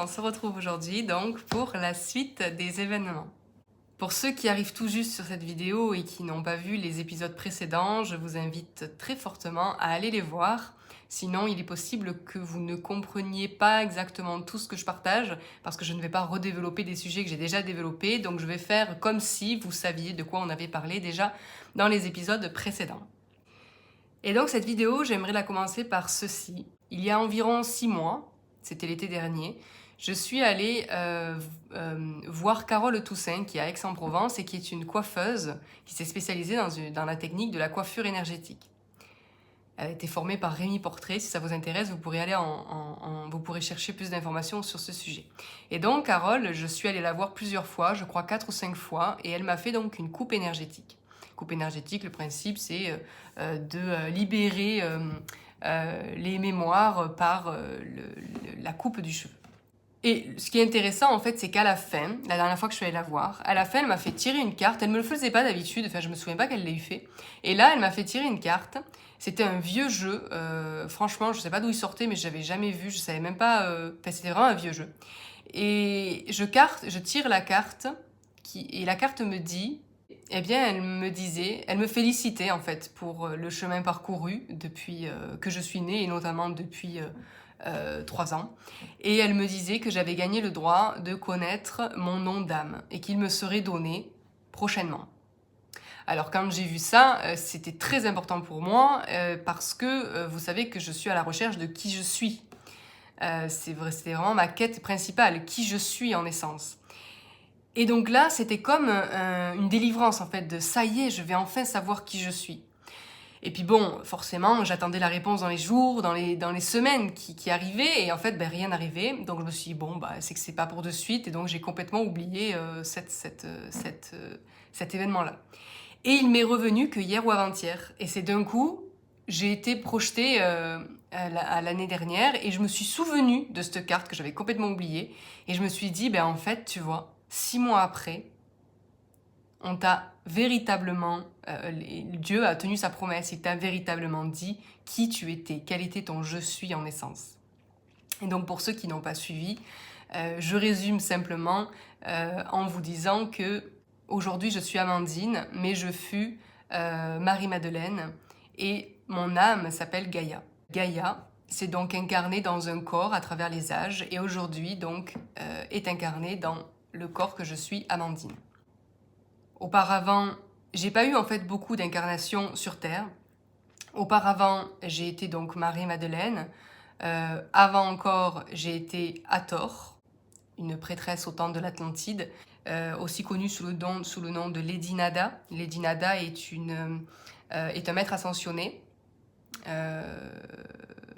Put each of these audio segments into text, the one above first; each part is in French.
on se retrouve aujourd'hui donc pour la suite des événements. Pour ceux qui arrivent tout juste sur cette vidéo et qui n'ont pas vu les épisodes précédents, je vous invite très fortement à aller les voir. Sinon, il est possible que vous ne compreniez pas exactement tout ce que je partage, parce que je ne vais pas redévelopper des sujets que j'ai déjà développés, donc je vais faire comme si vous saviez de quoi on avait parlé déjà dans les épisodes précédents. Et donc cette vidéo, j'aimerais la commencer par ceci. Il y a environ 6 mois, c'était l'été dernier, je suis allée voir Carole Toussaint, qui est à Aix-en-Provence et qui est une coiffeuse qui s'est spécialisée dans la technique de la coiffure énergétique. Elle a été formée par Rémi Portrait. Si ça vous intéresse, vous pourrez aller vous pourrez chercher plus d'informations sur ce sujet. Et donc, Carole, je suis allée la voir plusieurs fois, je crois 4 ou 5 fois, et elle m'a fait donc une coupe énergétique. Coupe énergétique, le principe, c'est de libérer les mémoires par la coupe du cheveu. Et ce qui est intéressant, en fait, c'est qu'à la fin, la dernière fois que je suis allée la voir, à la fin, elle m'a fait tirer une carte. Elle ne me le faisait pas d'habitude, enfin, je me souviens pas qu'elle l'ait eu fait. Et là, elle m'a fait tirer une carte. C'était un vieux jeu. Franchement, je sais pas d'où il sortait, mais je l'avais jamais vu. Je savais même pas. Enfin, c'était vraiment un vieux jeu. Et je tire la carte, et la carte me dit. Eh bien, elle me félicitait en fait pour le chemin parcouru depuis que je suis née et notamment depuis 3 ans. Et elle me disait que j'avais gagné le droit de connaître mon nom d'âme et qu'il me serait donné prochainement. Alors quand j'ai vu ça, c'était très important pour moi parce que vous savez que je suis à la recherche de qui je suis. C'était vraiment ma quête principale, qui je suis en essence. Et donc là, c'était comme une délivrance en fait, de ça y est, je vais enfin savoir qui je suis. Et puis bon, forcément, j'attendais la réponse dans les jours, dans les semaines qui arrivaient, et en fait, rien n'arrivait. Donc je me suis dit, bon, c'est que c'est pas pour de suite, et donc j'ai complètement oublié cet événement-là. Et il m'est revenu que hier ou avant-hier, et c'est d'un coup, j'ai été projetée à l'année dernière, et je me suis souvenue de cette carte que j'avais complètement oubliée, et je me suis dit, en fait, tu vois, 6 mois après, on t'a véritablement, Dieu a tenu sa promesse, il t'a véritablement dit qui tu étais, quel était ton je suis en essence. Et donc pour ceux qui n'ont pas suivi, je résume simplement en vous disant que aujourd'hui je suis Amandine, mais je fus Marie-Madeleine et mon âme s'appelle Gaïa. Gaïa, c'est donc incarné dans un corps à travers les âges et aujourd'hui donc est incarné dans le corps que je suis, Amandine. Auparavant, j'ai pas eu en fait beaucoup d'incarnations sur Terre. Auparavant, j'ai été donc Marie-Madeleine. Avant encore, j'ai été Hathor, une prêtresse au temps de l'Atlantide, aussi connue sous le nom de Lady Nada. Lady Nada est un maître ascensionné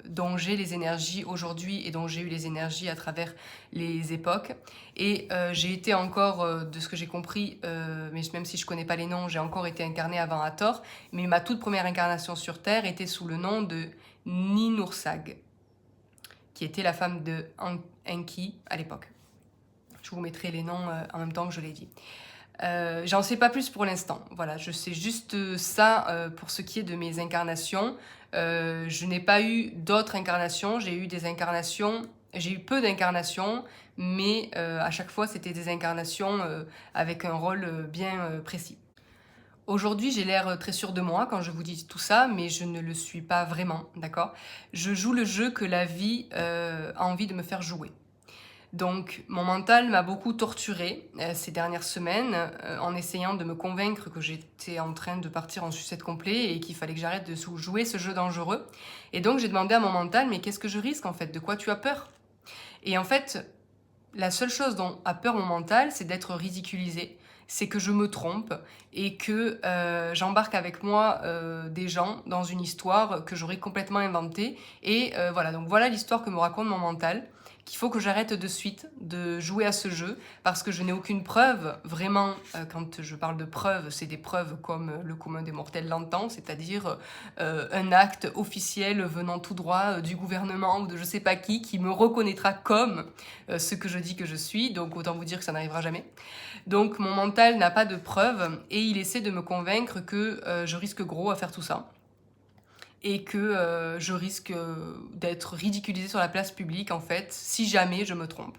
dont j'ai les énergies aujourd'hui et dont j'ai eu les énergies à travers les époques. Et j'ai été encore, de ce que j'ai compris, mais même si je connais pas les noms, j'ai encore été incarnée avant Hathor, mais ma toute première incarnation sur Terre était sous le nom de Ninursag, qui était la femme de Enki à l'époque. Je vous mettrai les noms en même temps que je l'ai dit. J'en sais pas plus pour l'instant. Voilà, je sais juste ça pour ce qui est de mes incarnations. Je n'ai pas eu d'autres incarnations. J'ai eu peu d'incarnations, mais à chaque fois c'était des incarnations avec un rôle bien précis. Aujourd'hui, j'ai l'air très sûre de moi quand je vous dis tout ça, mais je ne le suis pas vraiment, d'accord? Je joue le jeu que la vie a envie de me faire jouer. Donc mon mental m'a beaucoup torturée ces dernières semaines en essayant de me convaincre que j'étais en train de partir en sucette complet et qu'il fallait que j'arrête de jouer ce jeu dangereux. Et donc j'ai demandé à mon mental, mais qu'est-ce que je risque en fait? De quoi tu as peur? Et en fait, la seule chose dont a peur mon mental, c'est d'être ridiculisé. C'est que je me trompe et que j'embarque avec moi des gens dans une histoire que j'aurais complètement inventée. Et voilà, donc voilà l'histoire que me raconte mon mental, qu'il faut que j'arrête de suite de jouer à ce jeu parce que je n'ai aucune preuve. Vraiment, quand je parle de preuves, c'est des preuves comme le commun des mortels l'entend, c'est-à-dire un acte officiel venant tout droit du gouvernement ou de je sais pas qui me reconnaîtra comme ce que je dis que je suis. Donc autant vous dire que ça n'arrivera jamais. Donc mon mental n'a pas de preuves et il essaie de me convaincre que je risque gros à faire tout ça. et que je risque d'être ridiculisée sur la place publique, en fait, si jamais je me trompe.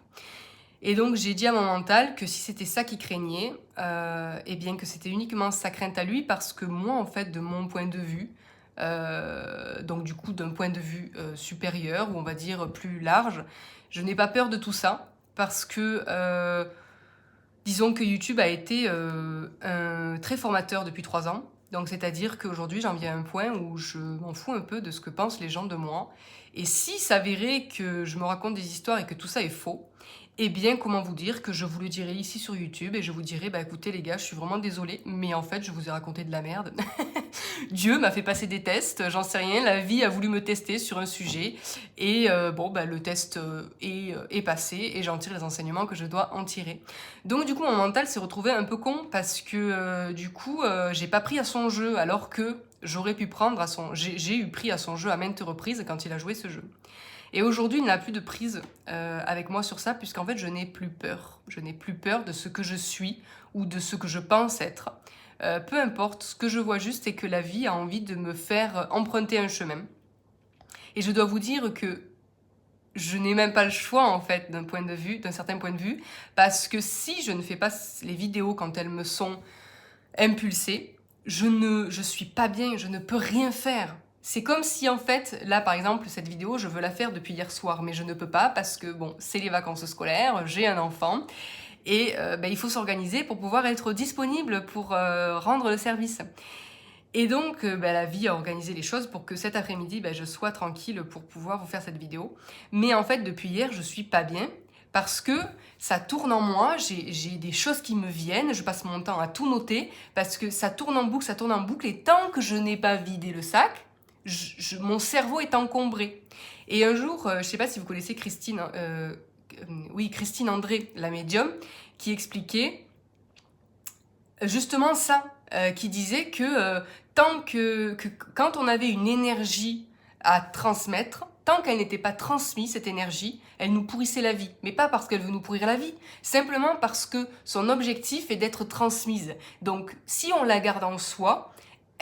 Et donc j'ai dit à mon mental que si c'était ça qui craignait, eh bien que c'était uniquement sa crainte à lui, parce que moi, en fait, de mon point de vue, donc du coup d'un point de vue supérieur, ou on va dire plus large, je n'ai pas peur de tout ça, parce que disons que YouTube a été très formateur depuis 3 ans. Donc c'est-à-dire qu'aujourd'hui j'en viens à un point où je m'en fous un peu de ce que pensent les gens de moi. Et si s'avérait que je me raconte des histoires et que tout ça est faux, eh bien comment vous dire que je vous le dirai ici sur YouTube et je vous dirai, bah écoutez les gars, je suis vraiment désolée, mais en fait je vous ai raconté de la merde. Dieu m'a fait passer des tests, j'en sais rien, la vie a voulu me tester sur un sujet et bon bah le test est passé et j'en tire les enseignements que je dois en tirer. Donc du coup mon mental s'est retrouvé un peu con parce que du coup j'ai pas pris à son jeu alors que j'aurais pu prendre à son... J'ai eu pris à son jeu à maintes reprises quand il a joué ce jeu. Et aujourd'hui, il n'a plus de prise avec moi sur ça, puisqu'en fait, je n'ai plus peur. Je n'ai plus peur de ce que je suis ou de ce que je pense être. Peu importe, ce que je vois juste, c'est que la vie a envie de me faire emprunter un chemin. Et je dois vous dire que je n'ai même pas le choix, en fait, d'un certain point de vue, parce que si je ne fais pas les vidéos quand elles me sont impulsées, je suis pas bien, je ne peux rien faire. C'est comme si en fait, là par exemple, cette vidéo, je veux la faire depuis hier soir, mais je ne peux pas parce que bon, c'est les vacances scolaires, j'ai un enfant, et il faut s'organiser pour pouvoir être disponible pour rendre le service. Et donc, la vie a organisé les choses pour que cet après-midi, je sois tranquille pour pouvoir vous faire cette vidéo. Mais en fait, depuis hier, je suis pas bien parce que ça tourne en moi, j'ai des choses qui me viennent, je passe mon temps à tout noter parce que ça tourne en boucle, et tant que je n'ai pas vidé le sac, mon cerveau est encombré. Et un jour, je sais pas si vous connaissez Christine, Christine André, la médium, qui expliquait justement ça, qui disait que quand on avait une énergie à transmettre, tant qu'elle n'était pas transmise, cette énergie, elle nous pourrissait la vie. Mais pas parce qu'elle veut nous pourrir la vie, simplement parce que son objectif est d'être transmise. Donc si on la garde en soi,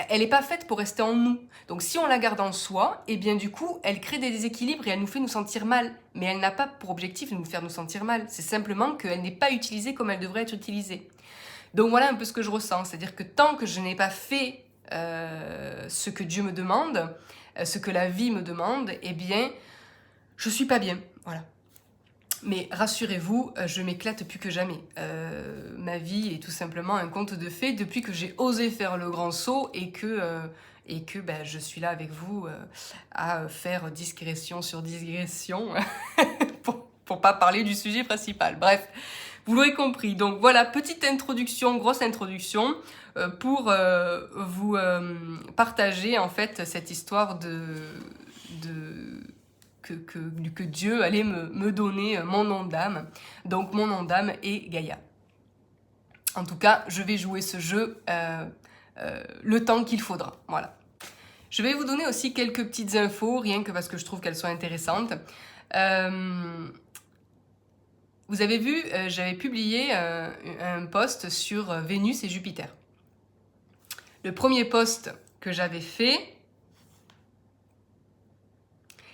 elle n'est pas faite pour rester en nous. Donc si on la garde en soi, et bien du coup, elle crée des déséquilibres et elle nous fait nous sentir mal. Mais elle n'a pas pour objectif de nous faire nous sentir mal. C'est simplement qu'elle n'est pas utilisée comme elle devrait être utilisée. Donc voilà un peu ce que je ressens. C'est-à-dire que tant que je n'ai pas fait ce que Dieu me demande, ce que la vie me demande, eh bien, je suis pas bien. Voilà. Mais rassurez-vous, je m'éclate plus que jamais. Ma vie est tout simplement un conte de fées depuis que j'ai osé faire le grand saut et que je suis là avec vous à faire digression sur digression pour pas parler du sujet principal. Bref, vous l'aurez compris. Donc voilà, petite introduction, grosse introduction pour vous partager en fait cette histoire que Dieu allait me donner mon nom d'âme. Donc mon nom d'âme est Gaïa. En tout cas, je vais jouer ce jeu le temps qu'il faudra. Voilà. Je vais vous donner aussi quelques petites infos, rien que parce que je trouve qu'elles sont intéressantes. Vous avez vu, j'avais publié un post sur Vénus et Jupiter. Le premier post que j'avais fait,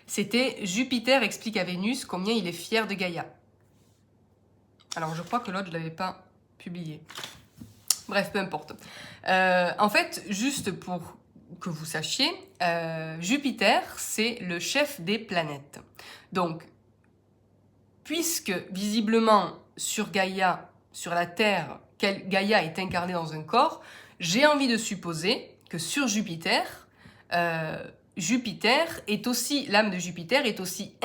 c'était Jupiter explique à Vénus combien il est fier de Gaïa. Alors je crois que l'autre, je ne l'avais pas publié. Bref, peu importe. En fait, juste pour que vous sachiez, Jupiter, c'est le chef des planètes. Donc, puisque visiblement sur Gaïa, sur la Terre, Gaïa est incarnée dans un corps, j'ai envie de supposer que sur Jupiter, l'âme de Jupiter est aussi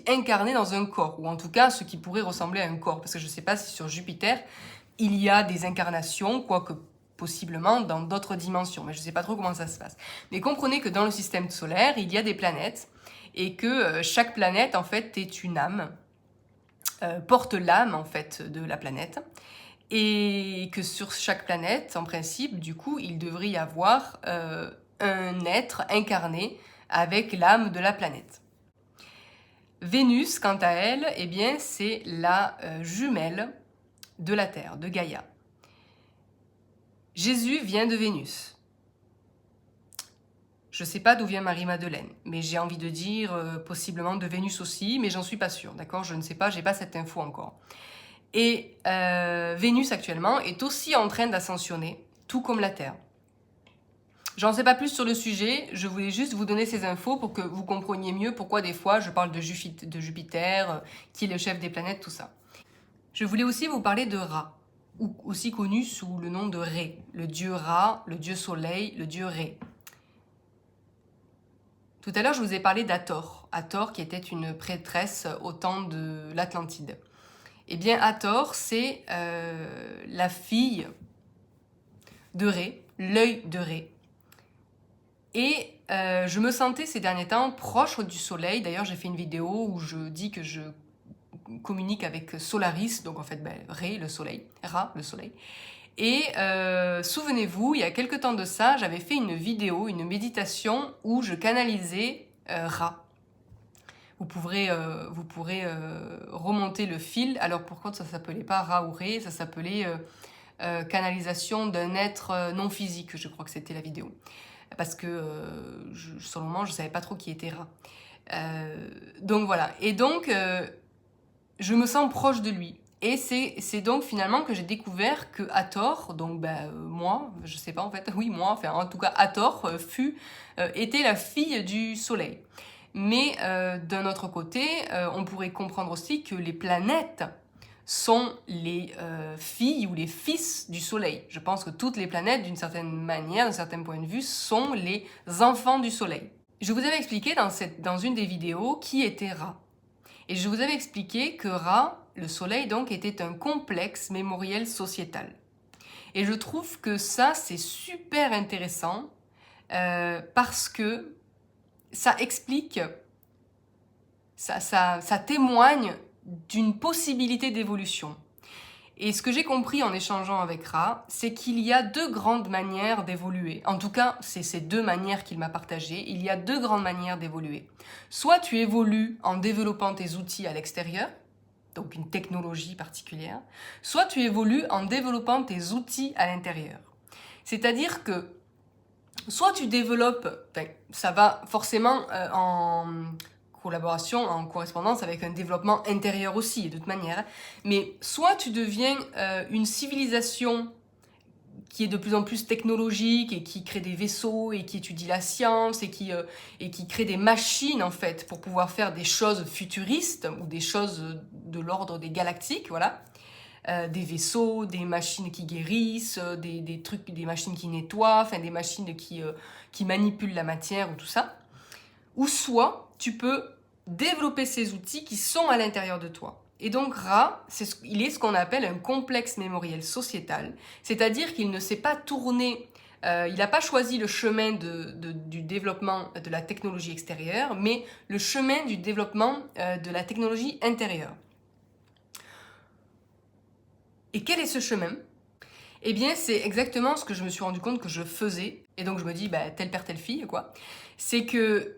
incarnée dans un corps, ou en tout cas ce qui pourrait ressembler à un corps, parce que je ne sais pas si sur Jupiter il y a des incarnations, quoique possiblement dans d'autres dimensions, mais je ne sais pas trop comment ça se passe. Mais comprenez que dans le système solaire, il y a des planètes, et que chaque planète en fait est une âme, porte l'âme en fait de la planète, et que sur chaque planète, en principe, du coup, il devrait y avoir un être incarné avec l'âme de la planète. Vénus, quant à elle, eh bien, c'est la jumelle de la Terre, de Gaïa. Jésus vient de Vénus. Je ne sais pas d'où vient Marie-Madeleine, mais j'ai envie de dire possiblement de Vénus aussi, mais j'en suis pas sûre, d'accord? Je ne sais pas, j'ai pas cette info encore. Et Vénus actuellement est aussi en train d'ascensionner, tout comme la Terre. J'en sais pas plus sur le sujet, je voulais juste vous donner ces infos pour que vous compreniez mieux pourquoi des fois je parle de Jupiter, qui est le chef des planètes, tout ça. Je voulais aussi vous parler de Ra, ou aussi connu sous le nom de Ré, le dieu Ra, le dieu soleil, le dieu Ré. Tout à l'heure, je vous ai parlé d'Hathor, Hathor qui était une prêtresse au temps de l'Atlantide. Eh bien, Hathor, c'est la fille de Ré, l'œil de Ré. Et je me sentais ces derniers temps proche du soleil. D'ailleurs, j'ai fait une vidéo où je dis que je communique avec Solaris, donc en fait, Ré, le soleil, Ra, le soleil. Et souvenez-vous, il y a quelque temps de ça, j'avais fait une vidéo, une méditation où je canalisais Ra. Vous pourrez remonter le fil. Alors pour contre, ça ne s'appelait pas Ra ou Ré, ça s'appelait canalisation d'un être non physique, je crois que c'était la vidéo. Parce que sur le moment, je ne savais pas trop qui était Ra. Donc voilà. Et donc, je me sens proche de lui. Et c'est donc finalement que j'ai découvert que Hathor, donc moi, je sais pas en fait, oui moi, enfin en tout cas Hathor était la fille du soleil. Mais d'un autre côté, on pourrait comprendre aussi que les planètes sont les filles ou les fils du soleil. Je pense que toutes les planètes, d'une certaine manière, d'un certain point de vue, sont les enfants du soleil. Je vous avais expliqué dans une des vidéos qui était Ra. Et je vous avais expliqué que Ra, le soleil donc, était un complexe mémoriel sociétal. Et je trouve que ça, c'est super intéressant parce que ça explique, ça témoigne d'une possibilité d'évolution. Et ce que j'ai compris en échangeant avec Ra, c'est qu'il y a deux grandes manières d'évoluer. En tout cas, c'est ces deux manières qu'il m'a partagées. Il y a deux grandes manières d'évoluer. Soit tu évolues en développant tes outils à l'extérieur, donc une technologie particulière, soit tu évolues en développant tes outils à l'intérieur. C'est-à-dire que soit tu développes, ça va forcément en collaboration, en correspondance avec un développement intérieur aussi, de toute manière. Mais soit tu deviens une civilisation qui est de plus en plus technologique et qui crée des vaisseaux et qui étudie la science et qui crée des machines en fait pour pouvoir faire des choses futuristes ou des choses de l'ordre des galactiques, voilà. Des vaisseaux, des machines qui guérissent, des trucs, des machines qui nettoient, enfin des machines qui manipulent la matière ou tout ça. Ou soit tu peux développer ces outils qui sont à l'intérieur de toi. Et donc Ra, il est ce qu'on appelle un complexe mémoriel sociétal, c'est-à-dire qu'il ne s'est pas tourné, il n'a pas choisi le chemin du développement de la technologie extérieure, mais le chemin du développement de la technologie intérieure. Et quel est ce chemin ? Eh bien, c'est exactement ce que je me suis rendu compte que je faisais, et donc je me dis, tel père, telle fille, quoi. C'est que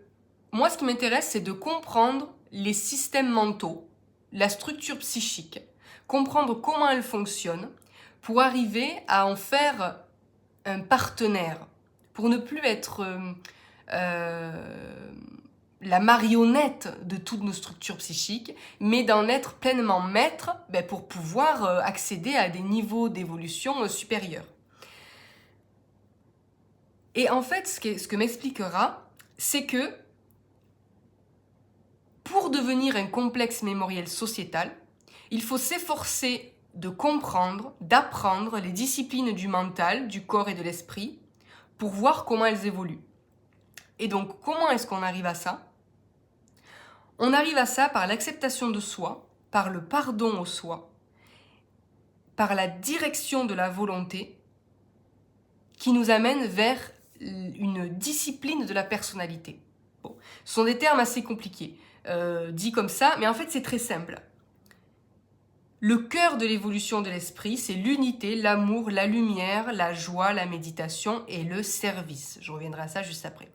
moi, ce qui m'intéresse, c'est de comprendre les systèmes mentaux, la structure psychique, comprendre comment elle fonctionne pour arriver à en faire un partenaire, pour ne plus être la marionnette de toutes nos structures psychiques, mais d'en être pleinement maître pour pouvoir accéder à des niveaux d'évolution supérieurs. Et en fait, ce que m'expliquera, c'est que pour devenir un complexe mémoriel sociétal, il faut s'efforcer de comprendre, d'apprendre les disciplines du mental, du corps et de l'esprit pour voir comment elles évoluent. Et donc, comment est-ce qu'on arrive à ça ? On arrive à ça par l'acceptation de soi, par le pardon au soi, par la direction de la volonté qui nous amène vers une discipline de la personnalité. Bon, ce sont des termes assez compliqués, dit comme ça, mais en fait c'est très simple. Le cœur de l'évolution de l'esprit, c'est l'unité, l'amour, la lumière, la joie, la méditation et le service. Je reviendrai à ça juste après.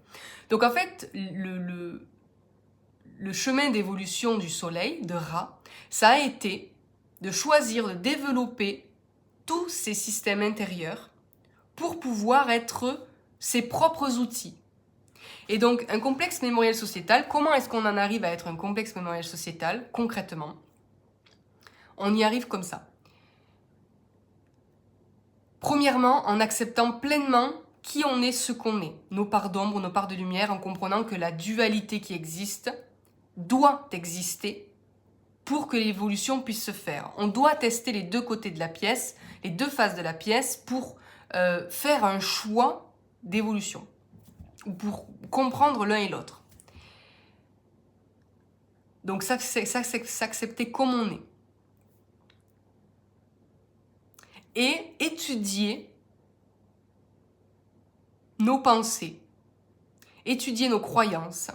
Donc en fait, le chemin d'évolution du soleil, de Ra, ça a été de choisir de développer tous ces systèmes intérieurs pour pouvoir être ses propres outils. Et donc, un complexe mémoriel sociétal, comment est-ce qu'on en arrive à être un complexe mémoriel sociétal, concrètement? On y arrive comme ça. Premièrement, en acceptant pleinement qui on est, ce qu'on est, nos parts d'ombre, nos parts de lumière, en comprenant que la dualité qui existe doit exister pour que l'évolution puisse se faire. On doit tester les deux côtés de la pièce, les deux faces de la pièce pour faire un choix d'évolution, ou pour comprendre l'un et l'autre. Donc ça, c'est s'accepter comme on est. Et étudier nos pensées, étudier nos croyances,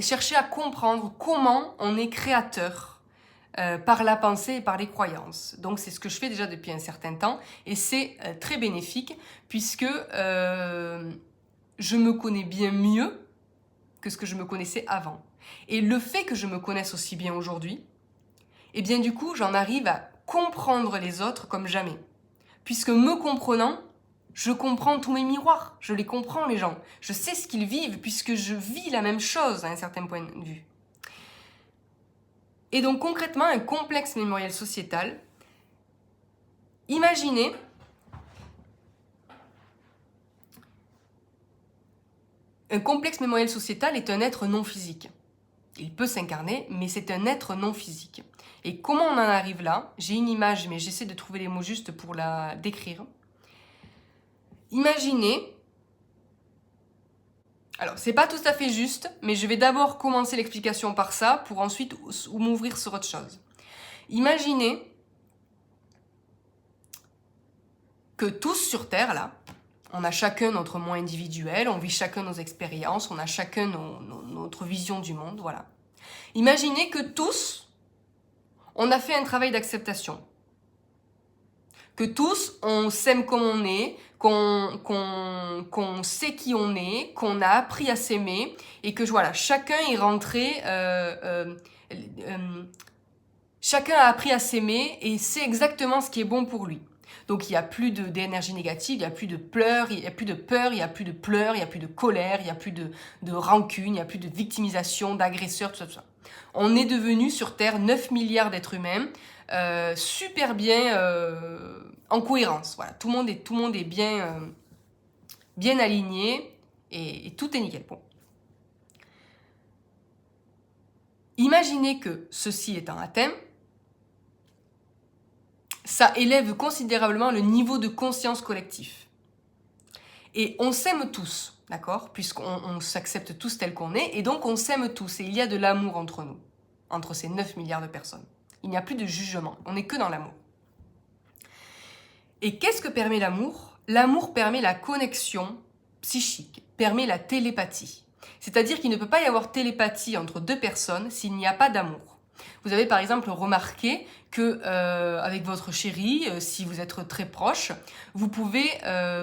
chercher à comprendre comment on est créateur par la pensée et par les croyances. Donc c'est ce que je fais déjà depuis un certain temps et c'est très bénéfique puisque je me connais bien mieux que ce que je me connaissais avant. Et le fait que je me connaisse aussi bien aujourd'hui, eh bien du coup j'en arrive à comprendre les autres comme jamais. Puisque me comprenant, je comprends tous mes miroirs, je les comprends les gens, je sais ce qu'ils vivent puisque je vis la même chose à un certain point de vue. Et donc concrètement, un complexe mémoriel sociétal, imaginez un complexe mémoriel sociétal est un être non physique. Il peut s'incarner, mais c'est un être non physique. Et comment on en arrive là? J'ai une image, mais j'essaie de trouver les mots justes pour la décrire. Imaginez, alors c'est pas tout à fait juste, mais je vais d'abord commencer l'explication par ça pour ensuite m'ouvrir sur autre chose. Imaginez que tous sur Terre, là, on a chacun notre moi individuel, on vit chacun nos expériences, on a chacun notre vision du monde, voilà. Imaginez que tous, on a fait un travail d'acceptation. Que tous, on s'aime comme on est, qu'on sait qui on est, qu'on a appris à s'aimer, et que voilà, chacun est rentré, chacun a appris à s'aimer et sait exactement ce qui est bon pour lui. Donc il n'y a plus d'énergie négative, il n'y a plus de pleurs, il n'y a plus de peur, il n'y a plus de pleurs, il n'y a plus de colère, il n'y a plus de rancune, il n'y a plus de victimisation, d'agresseurs, tout ça, tout ça. On est devenu sur Terre 9 milliards d'êtres humains, super bien en cohérence. Voilà, tout le monde est bien aligné et tout est nickel. Bon. Imaginez que ceci étant atteint, ça élève considérablement le niveau de conscience collectif. Et on s'aime tous, d'accord? Puisqu'on s'accepte tous tel qu'on est, et donc on s'aime tous, et il y a de l'amour entre nous, entre ces 9 milliards de personnes. Il n'y a plus de jugement, on n'est que dans l'amour. Et qu'est-ce que permet l'amour? L'amour permet la connexion psychique, permet la télépathie. C'est-à-dire qu'il ne peut pas y avoir télépathie entre deux personnes s'il n'y a pas d'amour. Vous avez par exemple remarqué que avec votre chéri, si vous êtes très proche, vous pouvez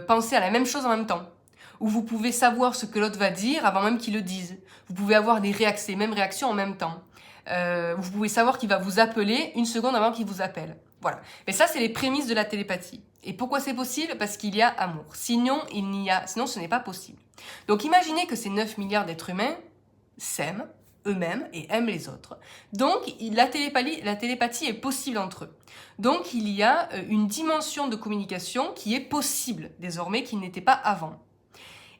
penser à la même chose en même temps. Ou vous pouvez savoir ce que l'autre va dire avant même qu'il le dise. Vous pouvez avoir les mêmes réactions en même temps. Vous pouvez savoir qu'il va vous appeler une seconde avant qu'il vous appelle. Voilà. Mais ça, c'est les prémices de la télépathie. Et pourquoi c'est possible? Parce qu'il y a amour. Sinon, ce n'est pas possible. Donc imaginez que ces 9 milliards d'êtres humains s'aiment eux-mêmes et aiment les autres. Donc la télépathie est possible entre eux. Donc il y a une dimension de communication qui est possible désormais, qui n'était pas avant.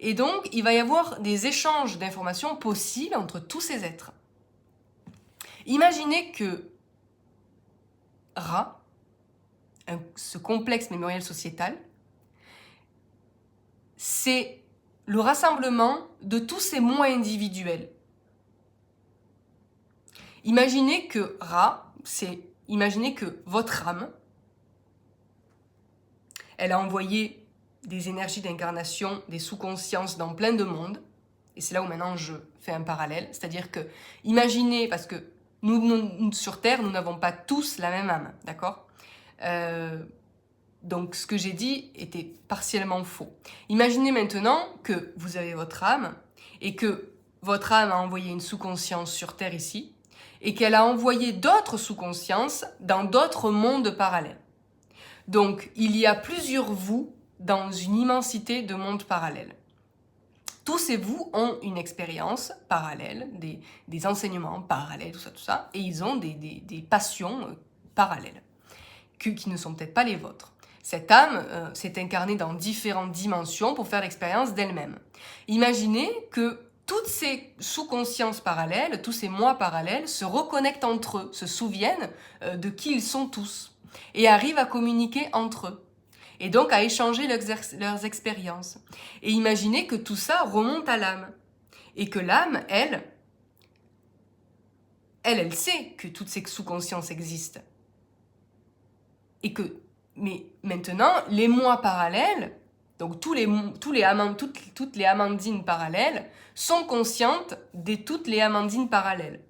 Et donc il va y avoir des échanges d'informations possibles entre tous ces êtres. Imaginez que Ra, ce complexe mémoriel sociétal, c'est le rassemblement de tous ces moi individuels. Imaginez que Ra, imaginez que votre âme, elle a envoyé des énergies d'incarnation, des sous-consciences dans plein de mondes, et c'est là où maintenant je fais un parallèle, c'est-à-dire que, imaginez, parce que nous sur Terre, nous n'avons pas tous la même âme, d'accord? Donc ce que j'ai dit était partiellement faux. Imaginez maintenant que vous avez votre âme, et que votre âme a envoyé une sous-conscience sur Terre ici, et qu'elle a envoyé d'autres sous-consciences dans d'autres mondes parallèles. Donc, il y a plusieurs vous dans une immensité de mondes parallèles. Tous et vous ont une expérience parallèle, des enseignements parallèles, tout ça, et ils ont des passions parallèles, qui ne sont peut-être pas les vôtres. Cette âme s'est incarnée dans différentes dimensions pour faire l'expérience d'elle-même. Imaginez que toutes ces sous-consciences parallèles, tous ces moi parallèles se reconnectent entre eux, se souviennent de qui ils sont tous, et arrivent à communiquer entre eux, et donc à échanger leurs expériences. Et imaginez que tout ça remonte à l'âme, et que l'âme, elle sait que toutes ces sous-consciences existent. Mais maintenant, les moi parallèles, donc toutes les Amandines parallèles, sont conscientes de toutes les Amandines parallèles.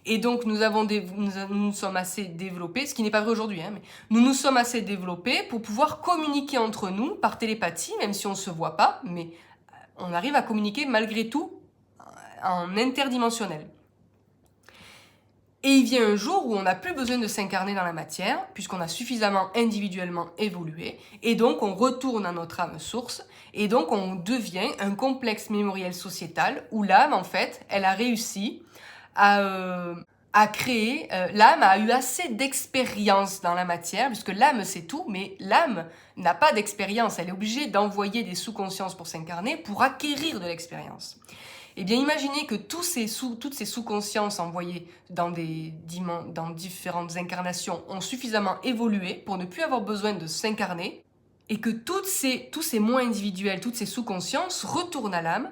Et donc nous nous sommes assez développés, ce qui n'est pas vrai aujourd'hui, mais nous nous sommes assez développés pour pouvoir communiquer entre nous par télépathie, même si on ne se voit pas, mais on arrive à communiquer malgré tout en interdimensionnel. Et il vient un jour où on n'a plus besoin de s'incarner dans la matière, puisqu'on a suffisamment individuellement évolué, et donc on retourne à notre âme source, et donc on devient un complexe mémoriel sociétal, où l'âme, en fait, elle a réussi à créer, l'âme a eu assez d'expérience dans la matière, puisque l'âme c'est tout, mais l'âme n'a pas d'expérience, elle est obligée d'envoyer des sous-consciences pour s'incarner, pour acquérir de l'expérience. Eh bien, imaginez que toutes ces sous-consciences envoyées dans différentes incarnations ont suffisamment évolué pour ne plus avoir besoin de s'incarner, et que tous ces moi individuels, toutes ces sous-consciences retournent à l'âme,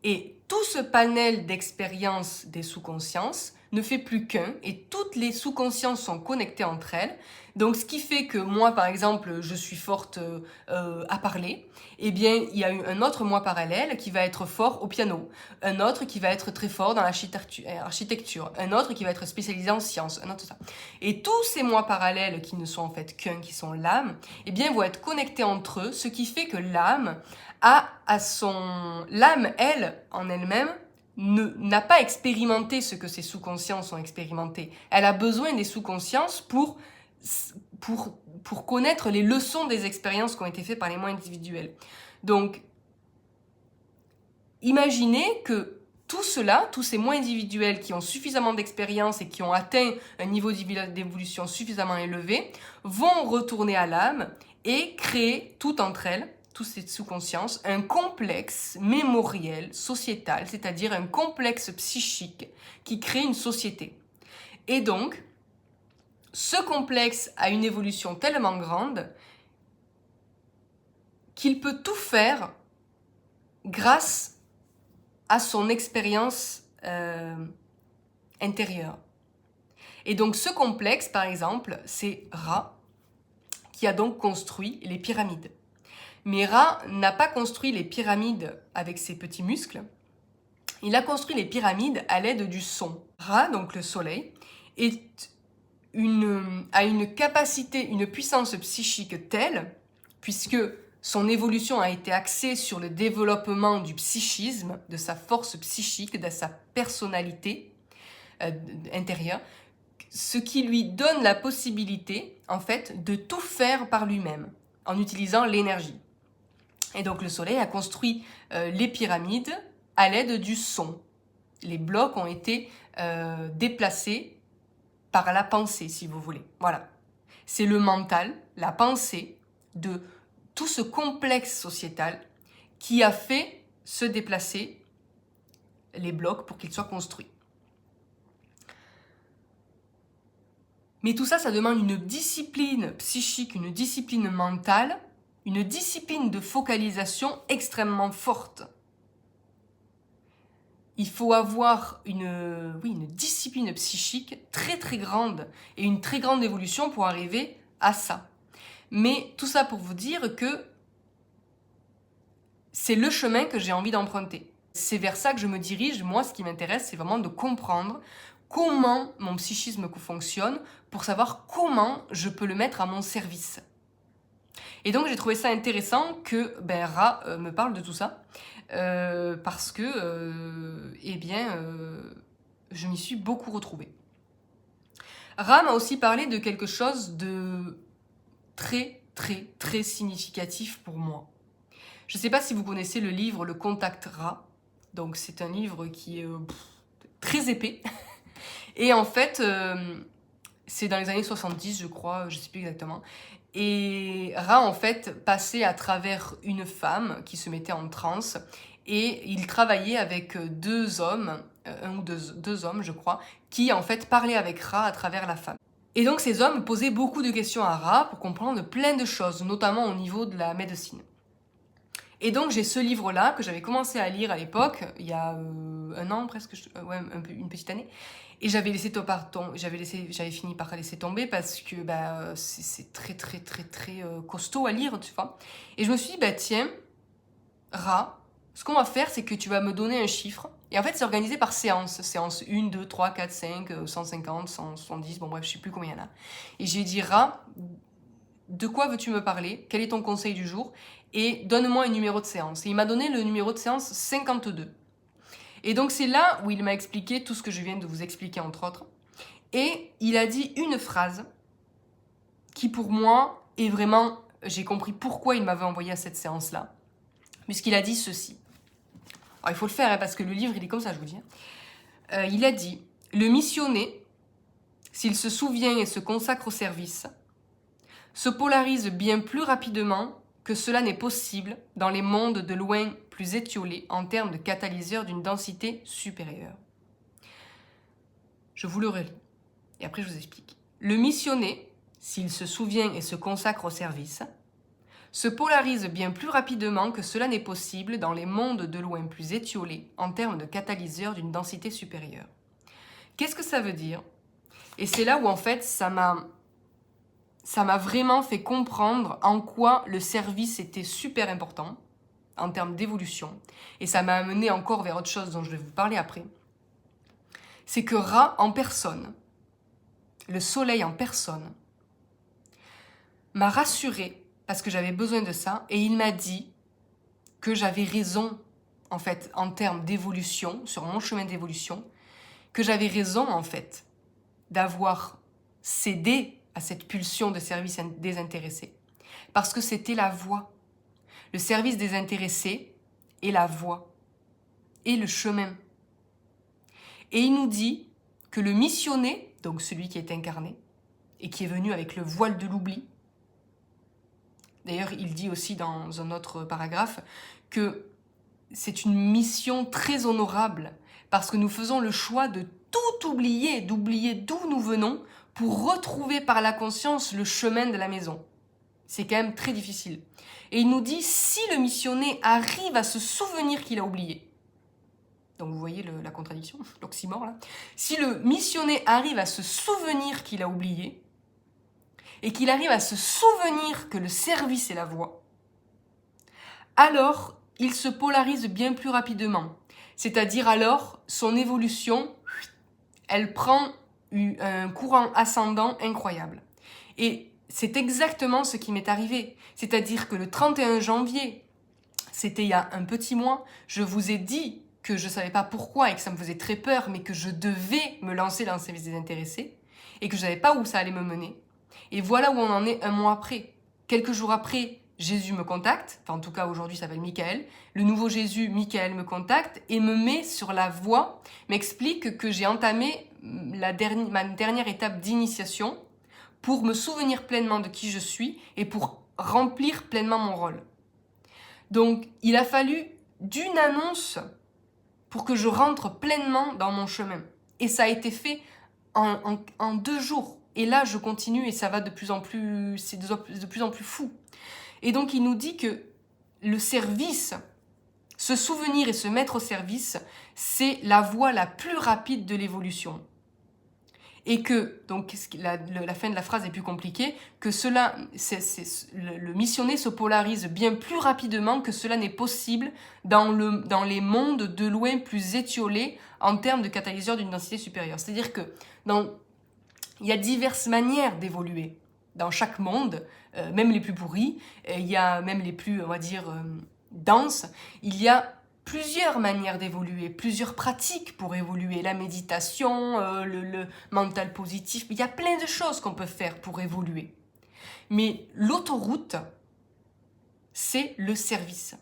et tout ce panel d'expériences des sous-consciences ne fait plus qu'un, et toutes les sous-consciences sont connectées entre elles. Donc ce qui fait que moi, par exemple, je suis forte à parler, eh bien, il y a un autre moi parallèle qui va être fort au piano, un autre qui va être très fort dans l'architecture, un autre qui va être spécialisé en sciences, un autre tout ça. Et tous ces moi parallèles qui ne sont en fait qu'un, qui sont l'âme, eh bien, vont être connectés entre eux, ce qui fait que l'âme, l'âme, elle, en elle-même, n'a pas expérimenté ce que ses sous-consciences ont expérimenté. Elle a besoin des sous-consciences pour connaître les leçons des expériences qui ont été faites par les moi individuels. Donc, imaginez que tout cela, tous ces moi individuels qui ont suffisamment d'expérience et qui ont atteint un niveau d'évolution suffisamment élevé, vont retourner à l'âme et créer tout entre elles, toutes ces sous-consciences, un complexe mémoriel sociétal, c'est-à-dire un complexe psychique qui crée une société. Et donc, ce complexe a une évolution tellement grande qu'il peut tout faire grâce à son expérience intérieure. Et donc ce complexe, par exemple, c'est Ra, qui a donc construit les pyramides. Mais Ra n'a pas construit les pyramides avec ses petits muscles, il a construit les pyramides à l'aide du son. Ra, donc le soleil, a une capacité, une puissance psychique telle, puisque son évolution a été axée sur le développement du psychisme, de sa force psychique, de sa personnalité intérieure, ce qui lui donne la possibilité, en fait, de tout faire par lui-même, en utilisant l'énergie. Et donc le soleil a construit les pyramides à l'aide du son. Les blocs ont été déplacés par la pensée, si vous voulez. Voilà. C'est le mental, la pensée de tout ce complexe sociétal qui a fait se déplacer les blocs pour qu'ils soient construits. Mais tout ça, ça demande une discipline psychique, une discipline mentale, une discipline de focalisation extrêmement forte. Il faut avoir une discipline psychique très très grande et une très grande évolution pour arriver à ça. Mais tout ça pour vous dire que c'est le chemin que j'ai envie d'emprunter. C'est vers ça que je me dirige. Moi, ce qui m'intéresse, c'est vraiment de comprendre comment mon psychisme fonctionne pour savoir comment je peux le mettre à mon service. Et donc, j'ai trouvé ça intéressant que Ra me parle de tout ça parce que, je m'y suis beaucoup retrouvée. Ra m'a aussi parlé de quelque chose de très, très, très significatif pour moi. Je ne sais pas si vous connaissez le livre Le Contact Ra. Donc c'est un livre qui est très épais. Et en fait, c'est dans les années 70, je crois, je ne sais plus exactement. Et Ra, en fait, passait à travers une femme qui se mettait en transe. Et il travaillait avec deux hommes, un ou deux hommes, je crois, qui en fait parlaient avec Ra à travers la femme. Et donc ces hommes posaient beaucoup de questions à Ra pour comprendre plein de choses, notamment au niveau de la médecine. Et donc j'ai ce livre-là que j'avais commencé à lire à l'époque, il y a un an presque, ouais, une petite année, et j'avais fini par laisser tomber parce que c'est très très très très costaud à lire, tu vois. Et je me suis dit, tiens, Ra, ce qu'on va faire, c'est que tu vas me donner un chiffre. Et en fait, c'est organisé par séance. Séance 1, 2, 3, 4, 5, 150, 170, bon bref, je sais plus combien il y en a. Et j'ai dit, Ra, de quoi veux-tu me parler? Quel est ton conseil du jour? Et donne-moi un numéro de séance. Et il m'a donné le numéro de séance 52. Et donc c'est là où il m'a expliqué tout ce que je viens de vous expliquer, entre autres. Et il a dit une phrase qui pour moi est vraiment... J'ai compris pourquoi il m'avait envoyé à cette séance-là. Puisqu'il a dit ceci. Alors il faut le faire hein, parce que le livre il est comme ça, je vous dis. Il a dit, le missionné, s'il se souvient et se consacre au service, se polarise bien plus rapidement que cela n'est possible dans les mondes de loin plus étiolés en termes de catalyseurs d'une densité supérieure. Je vous le relis et après je vous explique. Le missionné, s'il se souvient et se consacre au service, se polarise bien plus rapidement que cela n'est possible dans les mondes de loin plus étiolés en termes de catalyseurs d'une densité supérieure. Qu'est-ce que ça veut dire? Et c'est là où en fait ça m'a vraiment fait comprendre en quoi le service était super important en termes d'évolution. Et ça m'a amené encore vers autre chose dont je vais vous parler après. C'est que Ra en personne, le soleil en personne, m'a rassurée parce que j'avais besoin de ça et il m'a dit que j'avais raison en fait en termes d'évolution, sur mon chemin d'évolution, que j'avais raison en fait d'avoir cédé à cette pulsion de service désintéressé parce que c'était la voie. Le service désintéressé est la voie et le chemin. Et il nous dit que le missionné, donc celui qui est incarné et qui est venu avec le voile de l'oubli, d'ailleurs il dit aussi dans un autre paragraphe que c'est une mission très honorable parce que nous faisons le choix de tout oublier, d'oublier d'où nous venons pour retrouver par la conscience le chemin de la maison. C'est quand même très difficile. Et il nous dit, si le missionné arrive à se souvenir qu'il a oublié, donc vous voyez la contradiction, l'oxymore là, si le missionné arrive à se souvenir qu'il a oublié, et qu'il arrive à se souvenir que le service est la voie, alors il se polarise bien plus rapidement. C'est-à-dire alors, son évolution, elle prend un courant ascendant incroyable. Et c'est exactement ce qui m'est arrivé. C'est-à-dire que le 31 janvier, c'était il y a un petit mois, je vous ai dit que je ne savais pas pourquoi et que ça me faisait très peur, mais que je devais me lancer dans le service désintéressé et que je ne savais pas où ça allait me mener. Et voilà où on en est un mois après. Quelques jours après, Jésus me contacte, enfin en tout cas aujourd'hui ça s'appelle Michael, le nouveau Jésus, Michael, me contacte et me met sur la voie, m'explique que j'ai entamé ma dernière étape d'initiation pour me souvenir pleinement de qui je suis et pour remplir pleinement mon rôle. Donc il a fallu d'une annonce pour que je rentre pleinement dans mon chemin. Et ça a été fait en 2 jours. Et là je continue et ça va de plus en plus, c'est de plus en plus fou. Et donc il nous dit que le service, se souvenir et se mettre au service, c'est la voie la plus rapide de l'évolution. Et que, donc la fin de la phrase est plus compliquée, que le missionné se polarise bien plus rapidement que cela n'est possible dans les mondes de loin plus étiolés en termes de catalyseurs d'une densité supérieure. C'est-à-dire que il y a diverses manières d'évoluer dans chaque monde, même les plus pourris, il y a même les plus, on va dire, denses, il y a plusieurs manières d'évoluer, plusieurs pratiques pour évoluer, la méditation, le mental positif, il y a plein de choses qu'on peut faire pour évoluer. Mais l'autoroute, c'est le service.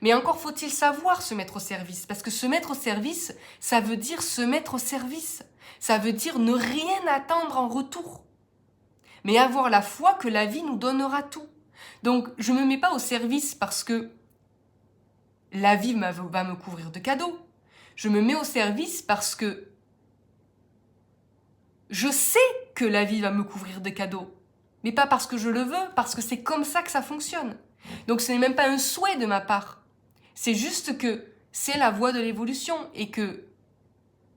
Mais encore faut-il savoir se mettre au service, parce que se mettre au service, ça veut dire se mettre au service. Ça veut dire ne rien attendre en retour, mais avoir la foi que la vie nous donnera tout. Donc, je ne me mets pas au service parce que la vie va me couvrir de cadeaux. Je me mets au service parce que je sais que la vie va me couvrir de cadeaux. Mais pas parce que je le veux, parce que c'est comme ça que ça fonctionne. Donc ce n'est même pas un souhait de ma part. C'est juste que c'est la voie de l'évolution et que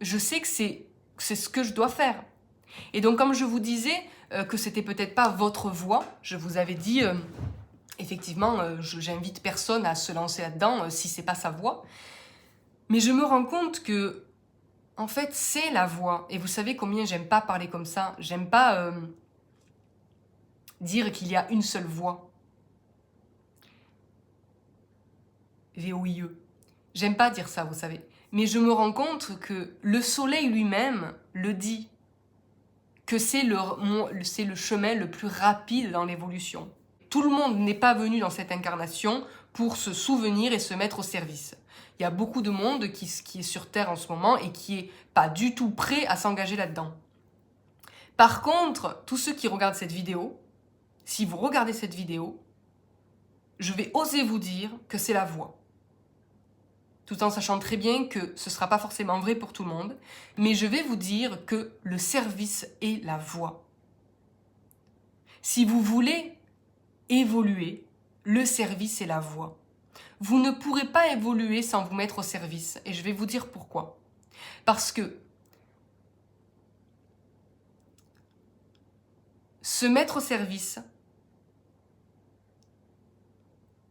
je sais que c'est ce que je dois faire. Et donc comme je vous disais que c'était peut-être pas votre voie, je vous avais dit effectivement j'invite personne à se lancer là-dedans si c'est pas sa voie. Mais je me rends compte que en fait c'est la voie. Et vous savez combien j'aime pas parler comme ça. J'aime pas dire qu'il y a une seule voie. V-O-I-E. J'aime pas dire ça, vous savez. Mais je me rends compte que le soleil lui-même le dit, que c'est le chemin le plus rapide dans l'évolution. Tout le monde n'est pas venu dans cette incarnation pour se souvenir et se mettre au service. Il y a beaucoup de monde qui est sur Terre en ce moment et qui n'est pas du tout prêt à s'engager là-dedans. Par contre, tous ceux qui regardent cette vidéo, si vous regardez cette vidéo, je vais oser vous dire que c'est la voie. Tout en sachant très bien que ce ne sera pas forcément vrai pour tout le monde, mais je vais vous dire que le service est la voie. Si vous voulez évoluer, le service est la voie. Vous ne pourrez pas évoluer sans vous mettre au service, et je vais vous dire pourquoi. Parce que se mettre au service,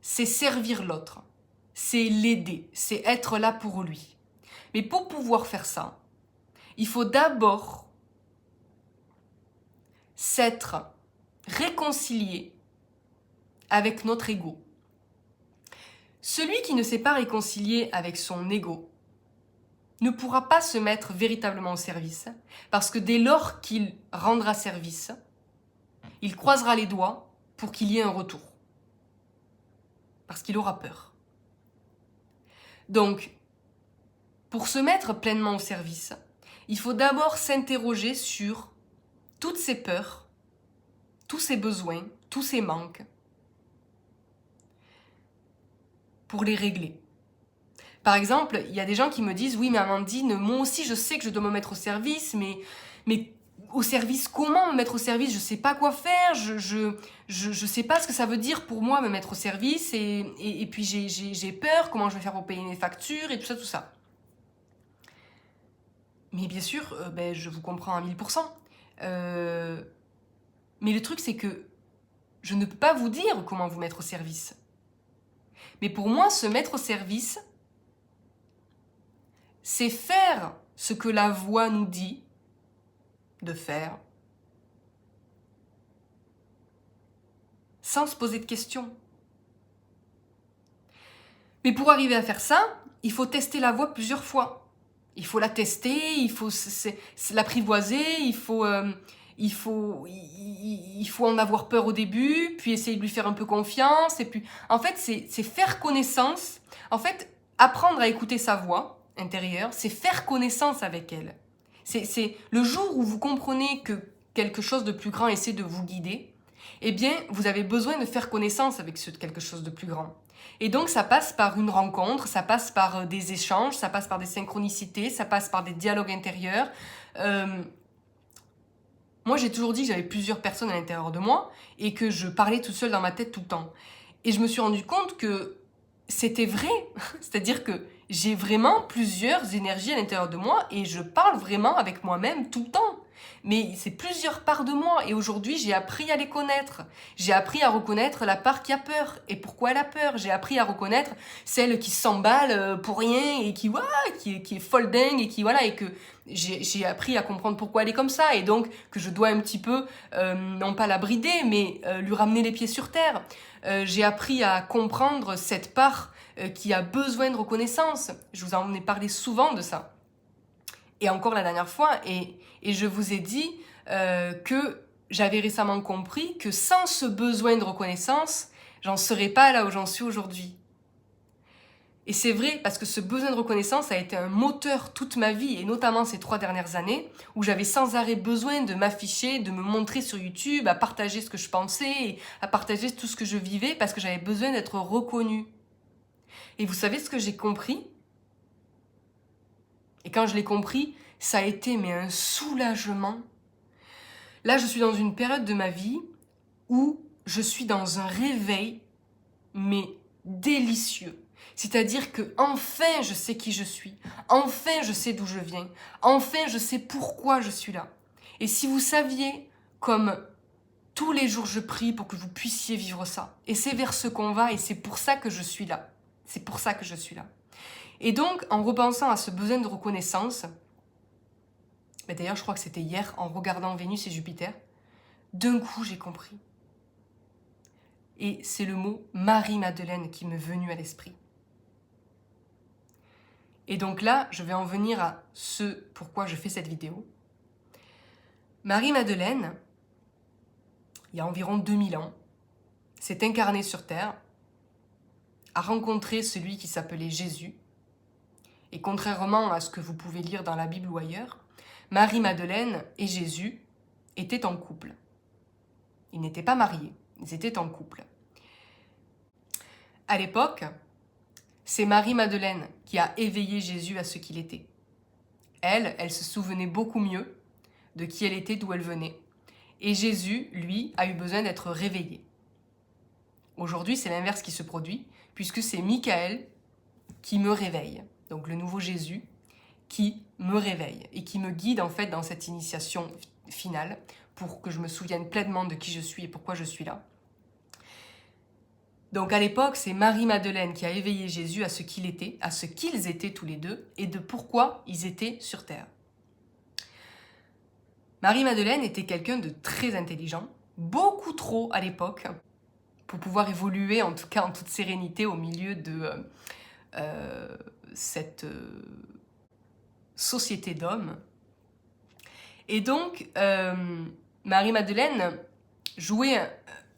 c'est servir l'autre. C'est l'aider, c'est être là pour lui. Mais pour pouvoir faire ça, il faut d'abord s'être réconcilié avec notre ego. Celui qui ne s'est pas réconcilié avec son ego ne pourra pas se mettre véritablement au service, parce que dès lors qu'il rendra service, il croisera les doigts pour qu'il y ait un retour, parce qu'il aura peur. Donc, pour se mettre pleinement au service, il faut d'abord s'interroger sur toutes ses peurs, tous ses besoins, tous ses manques, pour les régler. Par exemple, il y a des gens qui me disent « Oui, mais Amandine, moi aussi je sais que je dois me mettre au service, mais au service, comment me mettre au service? Je sais pas quoi faire, je sais pas ce que ça veut dire pour moi me mettre au service, et puis j'ai peur, comment je vais faire pour payer mes factures, et tout ça, tout ça. » Mais bien sûr, je vous comprends à 1000%. Mais le truc, c'est que je ne peux pas vous dire comment vous mettre au service. Mais pour moi, se mettre au service, c'est faire ce que la voix nous dit de faire, sans se poser de questions. Mais pour arriver à faire ça, il faut tester la voix plusieurs fois. Il faut la tester, il faut l'apprivoiser, il faut en avoir peur au début, puis essayer de lui faire un peu confiance. Et puis, en fait, c'est faire connaissance. En fait, apprendre à écouter sa voix intérieure, c'est faire connaissance avec elle. C'est le jour où vous comprenez que quelque chose de plus grand essaie de vous guider, eh bien, vous avez besoin de faire connaissance avec ce quelque chose de plus grand. Et donc, ça passe par une rencontre, ça passe par des échanges, ça passe par des synchronicités, ça passe par des dialogues intérieurs. Moi, j'ai toujours dit que j'avais plusieurs personnes à l'intérieur de moi et que je parlais toute seule dans ma tête tout le temps. Et je me suis rendu compte que c'était vrai. C'est-à-dire que j'ai vraiment plusieurs énergies à l'intérieur de moi et je parle vraiment avec moi-même tout le temps. Mais c'est plusieurs parts de moi et aujourd'hui, j'ai appris à les connaître. J'ai appris à reconnaître la part qui a peur et pourquoi elle a peur. J'ai appris à reconnaître celle qui s'emballe pour rien et qui est folle dingue et et que j'ai appris à comprendre pourquoi elle est comme ça et donc que je dois un petit peu, non pas la brider, mais lui ramener les pieds sur terre. J'ai appris à comprendre cette part qui a besoin de reconnaissance. Je vous en ai parlé souvent de ça. Et encore la dernière fois, et je vous ai dit que j'avais récemment compris que sans ce besoin de reconnaissance, j'en serais pas là où j'en suis aujourd'hui. Et c'est vrai, parce que ce besoin de reconnaissance a été un moteur toute ma vie, et notamment ces 3 dernières années, où j'avais sans arrêt besoin de m'afficher, de me montrer sur YouTube, à partager ce que je pensais, à partager tout ce que je vivais, parce que j'avais besoin d'être reconnue. Et vous savez ce que j'ai compris? Et quand je l'ai compris, ça a été un soulagement. Là, je suis dans une période de ma vie où je suis dans un réveil, mais délicieux. C'est-à-dire que enfin je sais qui je suis, enfin je sais d'où je viens, enfin je sais pourquoi je suis là. Et si vous saviez comme tous les jours je prie pour que vous puissiez vivre ça, et c'est vers ce qu'on va, et c'est pour ça que je suis là. C'est pour ça que je suis là. Et donc, en repensant à ce besoin de reconnaissance, d'ailleurs je crois que c'était hier, en regardant Vénus et Jupiter, d'un coup j'ai compris. Et c'est le mot Marie-Madeleine qui m'est venu à l'esprit. Et donc là, je vais en venir à ce pourquoi je fais cette vidéo. Marie-Madeleine, il y a environ 2000 ans, s'est incarnée sur Terre, a rencontré celui qui s'appelait Jésus. Et contrairement à ce que vous pouvez lire dans la Bible ou ailleurs, Marie-Madeleine et Jésus étaient en couple. Ils n'étaient pas mariés, ils étaient en couple. À l'époque, c'est Marie-Madeleine qui a éveillé Jésus à ce qu'il était. Elle se souvenait beaucoup mieux de qui elle était, d'où elle venait. Et Jésus, lui, a eu besoin d'être réveillé. Aujourd'hui, c'est l'inverse qui se produit, puisque c'est Michael qui me réveille. Donc le nouveau Jésus qui me réveille et qui me guide en fait dans cette initiation finale pour que je me souvienne pleinement de qui je suis et pourquoi je suis là. Donc à l'époque, c'est Marie-Madeleine qui a éveillé Jésus à ce qu'il était, à ce qu'ils étaient tous les deux, et de pourquoi ils étaient sur Terre. Marie-Madeleine était quelqu'un de très intelligent, beaucoup trop à l'époque, pour pouvoir évoluer, en tout cas en toute sérénité, au milieu de cette société d'hommes. Et donc, Marie-Madeleine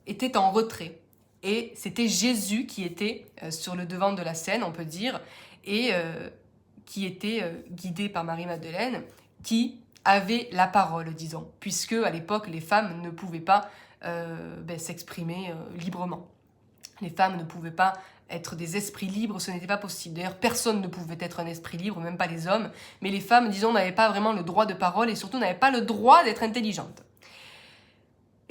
était en retrait. Et c'était Jésus qui était sur le devant de la scène, on peut dire, et qui était guidé par Marie-Madeleine, qui avait la parole, disons, puisque à l'époque, les femmes ne pouvaient pas s'exprimer librement. Les femmes ne pouvaient pas être des esprits libres, ce n'était pas possible. D'ailleurs, personne ne pouvait être un esprit libre, même pas les hommes, mais les femmes, disons, n'avaient pas vraiment le droit de parole et surtout n'avaient pas le droit d'être intelligentes.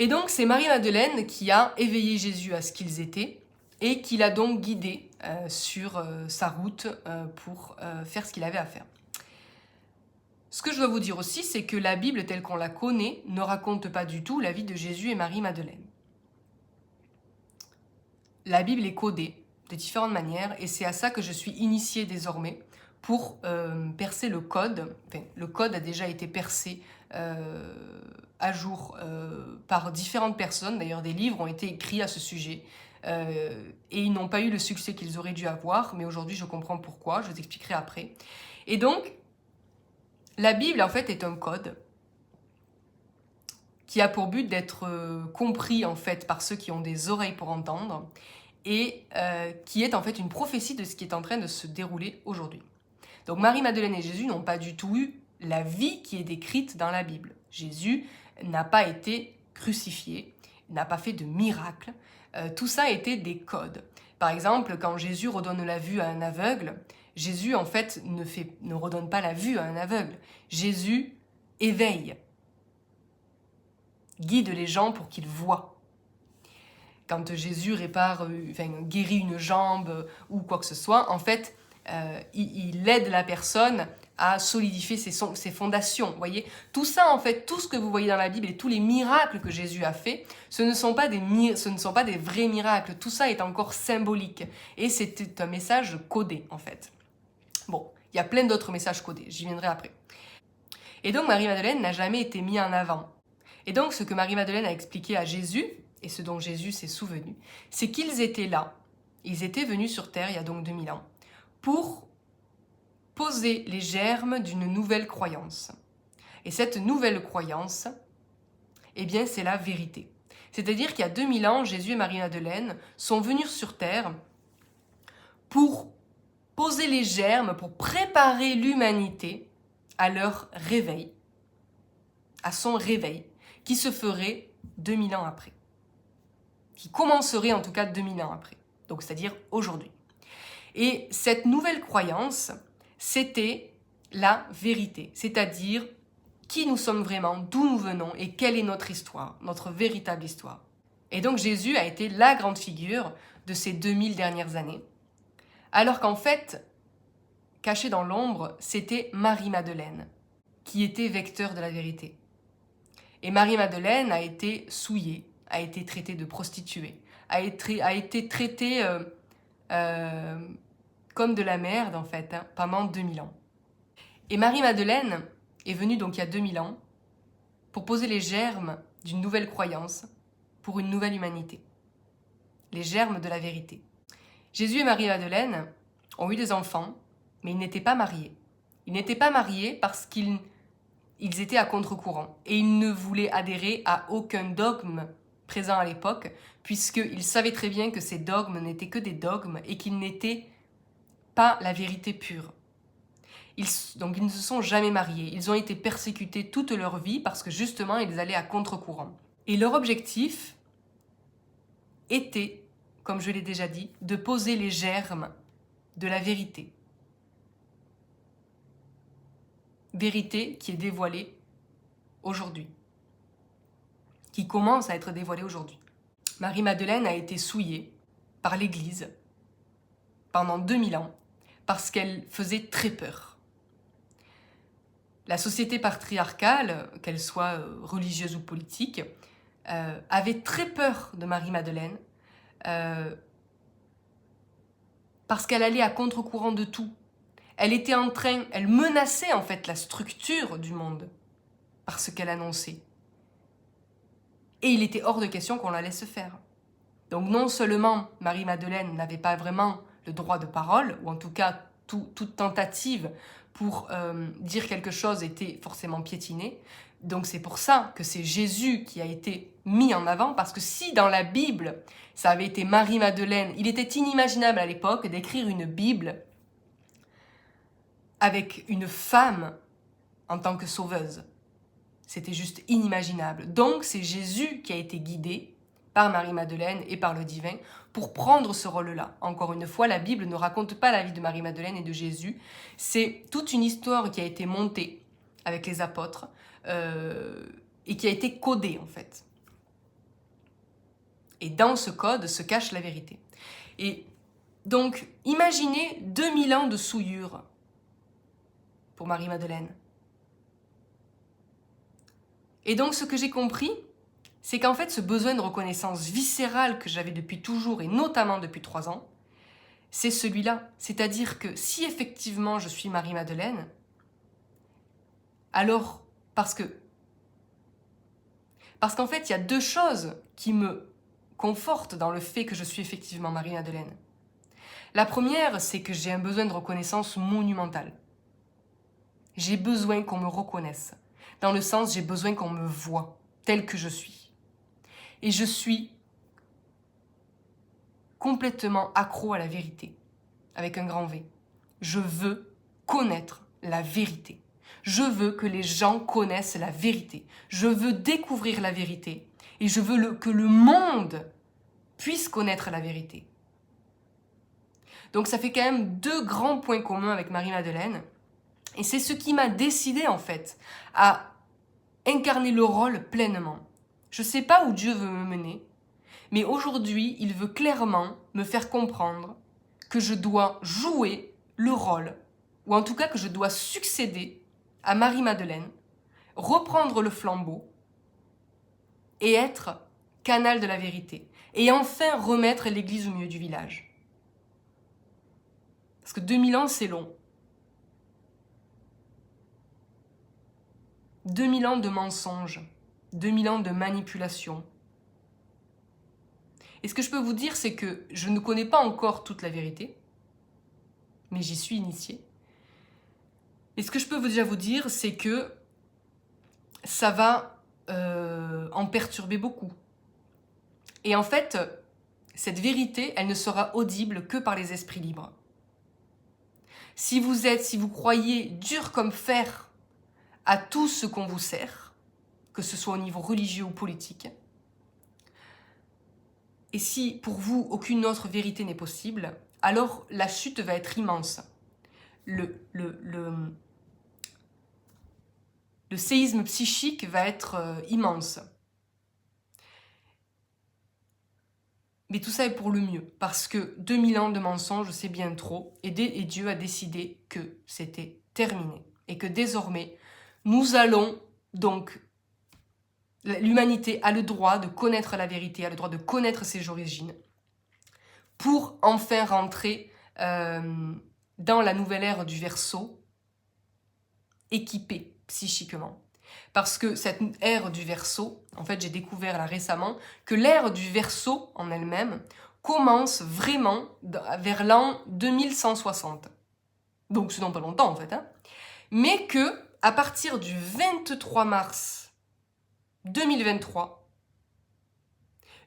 Et donc, c'est Marie-Madeleine qui a éveillé Jésus à ce qu'ils étaient et qui l'a donc guidé sur sa route pour faire ce qu'il avait à faire. Ce que je dois vous dire aussi, c'est que la Bible telle qu'on la connaît ne raconte pas du tout la vie de Jésus et Marie-Madeleine. La Bible est codée de différentes manières et c'est à ça que je suis initiée désormais pour percer le code. Enfin, le code a déjà été percé à jour par différentes personnes. D'ailleurs, des livres ont été écrits à ce sujet et ils n'ont pas eu le succès qu'ils auraient dû avoir, mais aujourd'hui je comprends pourquoi, je vous expliquerai après. Et donc, la Bible en fait est un code qui a pour but d'être compris en fait par ceux qui ont des oreilles pour entendre et qui est en fait une prophétie de ce qui est en train de se dérouler aujourd'hui. Donc Marie-Madeleine et Jésus n'ont pas du tout eu la vie qui est décrite dans la Bible. Jésus n'a pas été crucifié, n'a pas fait de miracle. Tout ça était des codes. Par exemple, quand Jésus redonne la vue à un aveugle, Jésus en fait ne redonne pas la vue à un aveugle. Jésus éveille, guide les gens pour qu'ils voient. Quand Jésus guérit une jambe ou quoi que ce soit, en fait, il aide la personne à solidifier ses fondations. Vous voyez, tout ça, en fait, tout ce que vous voyez dans la Bible et tous les miracles que Jésus a fait, ce ne sont pas des vrais miracles. Tout ça est encore symbolique. Et c'est un message codé, en fait. Bon, il y a plein d'autres messages codés. J'y viendrai après. Et donc, Marie-Madeleine n'a jamais été mise en avant. Et donc, ce que Marie-Madeleine a expliqué à Jésus, et ce dont Jésus s'est souvenu, c'est qu'ils étaient là. Ils étaient venus sur Terre, il y a donc 2000 ans, pour poser les germes d'une nouvelle croyance. Et cette nouvelle croyance, eh bien, c'est la vérité. C'est-à-dire qu'il y a 2000 ans, Jésus et Marie-Madeleine sont venus sur Terre pour poser les germes pour préparer l'humanité à leur réveil, à son réveil, qui se ferait 2000 ans après. Qui commencerait en tout cas 2000 ans après, donc c'est-à-dire aujourd'hui. Et cette nouvelle croyance, c'était la vérité, c'est-à-dire qui nous sommes vraiment, d'où nous venons et quelle est notre histoire, notre véritable histoire. Et donc Jésus a été la grande figure de ces 2000 dernières années, alors qu'en fait, caché dans l'ombre, c'était Marie-Madeleine, qui était vecteur de la vérité. Et Marie-Madeleine a été souillée, a été traitée de prostituée, a été traitée comme de la merde en fait, pendant 2000 ans. Et Marie-Madeleine est venue donc il y a 2000 ans pour poser les germes d'une nouvelle croyance pour une nouvelle humanité. Les germes de la vérité. Jésus et Marie-Madeleine ont eu des enfants, mais ils n'étaient pas mariés. Ils n'étaient pas mariés parce qu'ils étaient à contre-courant et ils ne voulaient adhérer à aucun dogme présent à l'époque, puisqu'ils savaient très bien que ces dogmes n'étaient que des dogmes et qu'ils n'étaient pas la vérité pure. Donc ils ne se sont jamais mariés, ils ont été persécutés toute leur vie parce que justement ils allaient à contre-courant. Et leur objectif était, comme je l'ai déjà dit, de poser les germes de la vérité. Vérité qui est dévoilée aujourd'hui, qui commence à être dévoilée aujourd'hui. Marie-Madeleine a été souillée par l'Église pendant 2000 ans parce qu'elle faisait très peur. La société patriarcale, qu'elle soit religieuse ou politique, avait très peur de Marie-Madeleine parce qu'elle allait à contre-courant de tout. Elle menaçait en fait la structure du monde par ce qu'elle annonçait. Et il était hors de question qu'on la laisse faire. Donc non seulement Marie-Madeleine n'avait pas vraiment le droit de parole, ou en tout cas toute tentative pour dire quelque chose était forcément piétinée. Donc c'est pour ça que c'est Jésus qui a été mis en avant, parce que si dans la Bible, ça avait été Marie-Madeleine, il était inimaginable à l'époque d'écrire une Bible avec une femme en tant que sauveuse. C'était juste inimaginable. Donc c'est Jésus qui a été guidé par Marie-Madeleine et par le divin pour prendre ce rôle-là. Encore une fois, la Bible ne raconte pas la vie de Marie-Madeleine et de Jésus. C'est toute une histoire qui a été montée avec les apôtres et qui a été codée en fait. Et dans ce code se cache la vérité. Et donc, imaginez 2000 ans de souillure pour Marie-Madeleine. Et donc, ce que j'ai compris, c'est qu'en fait, ce besoin de reconnaissance viscérale que j'avais depuis toujours, et notamment depuis 3 ans, c'est celui-là. C'est-à-dire que si effectivement je suis Marie-Madeleine, alors, parce qu'en fait, il y a 2 choses qui me confortent dans le fait que je suis effectivement Marie-Madeleine. La première, c'est que j'ai un besoin de reconnaissance monumental. J'ai besoin qu'on me reconnaisse. Dans le sens, j'ai besoin qu'on me voie tel que je suis. Et je suis complètement accro à la vérité, avec un grand V. Je veux connaître la vérité. Je veux que les gens connaissent la vérité. Je veux découvrir la vérité. Et je veux que le monde puisse connaître la vérité. Donc ça fait quand même 2 grands points communs avec Marie-Madeleine. Et c'est ce qui m'a décidé en fait à incarner le rôle pleinement. Je ne sais pas où Dieu veut me mener, mais aujourd'hui, il veut clairement me faire comprendre que je dois jouer le rôle, ou en tout cas que je dois succéder à Marie-Madeleine, reprendre le flambeau et être canal de la vérité. Et enfin remettre l'église au milieu du village. Parce que 2000 ans, c'est long. 2000 ans de mensonges, 2000 ans de manipulation. Et ce que je peux vous dire, c'est que je ne connais pas encore toute la vérité, mais j'y suis initiée. Et ce que je peux déjà vous dire, c'est que ça va en perturber beaucoup. Et en fait, cette vérité, elle ne sera audible que par les esprits libres. si vous croyez dur comme fer à tout ce qu'on vous sert, que ce soit au niveau religieux ou politique, et si pour vous aucune autre vérité n'est possible, alors la chute va être immense. Le séisme psychique va être immense. Mais tout ça est pour le mieux, parce que 2000 ans de mensonges, c'est bien trop, et Dieu a décidé que c'était terminé, et que désormais, nous allons donc... L'humanité a le droit de connaître la vérité, a le droit de connaître ses origines, pour enfin rentrer dans la nouvelle ère du Verseau, équipée psychiquement. Parce que cette ère du Verseau, en fait j'ai découvert là récemment, que l'ère du Verseau en elle-même commence vraiment vers l'an 2160. Donc c'est dans pas longtemps en fait. Hein. Mais que à partir du 23 mars 2023,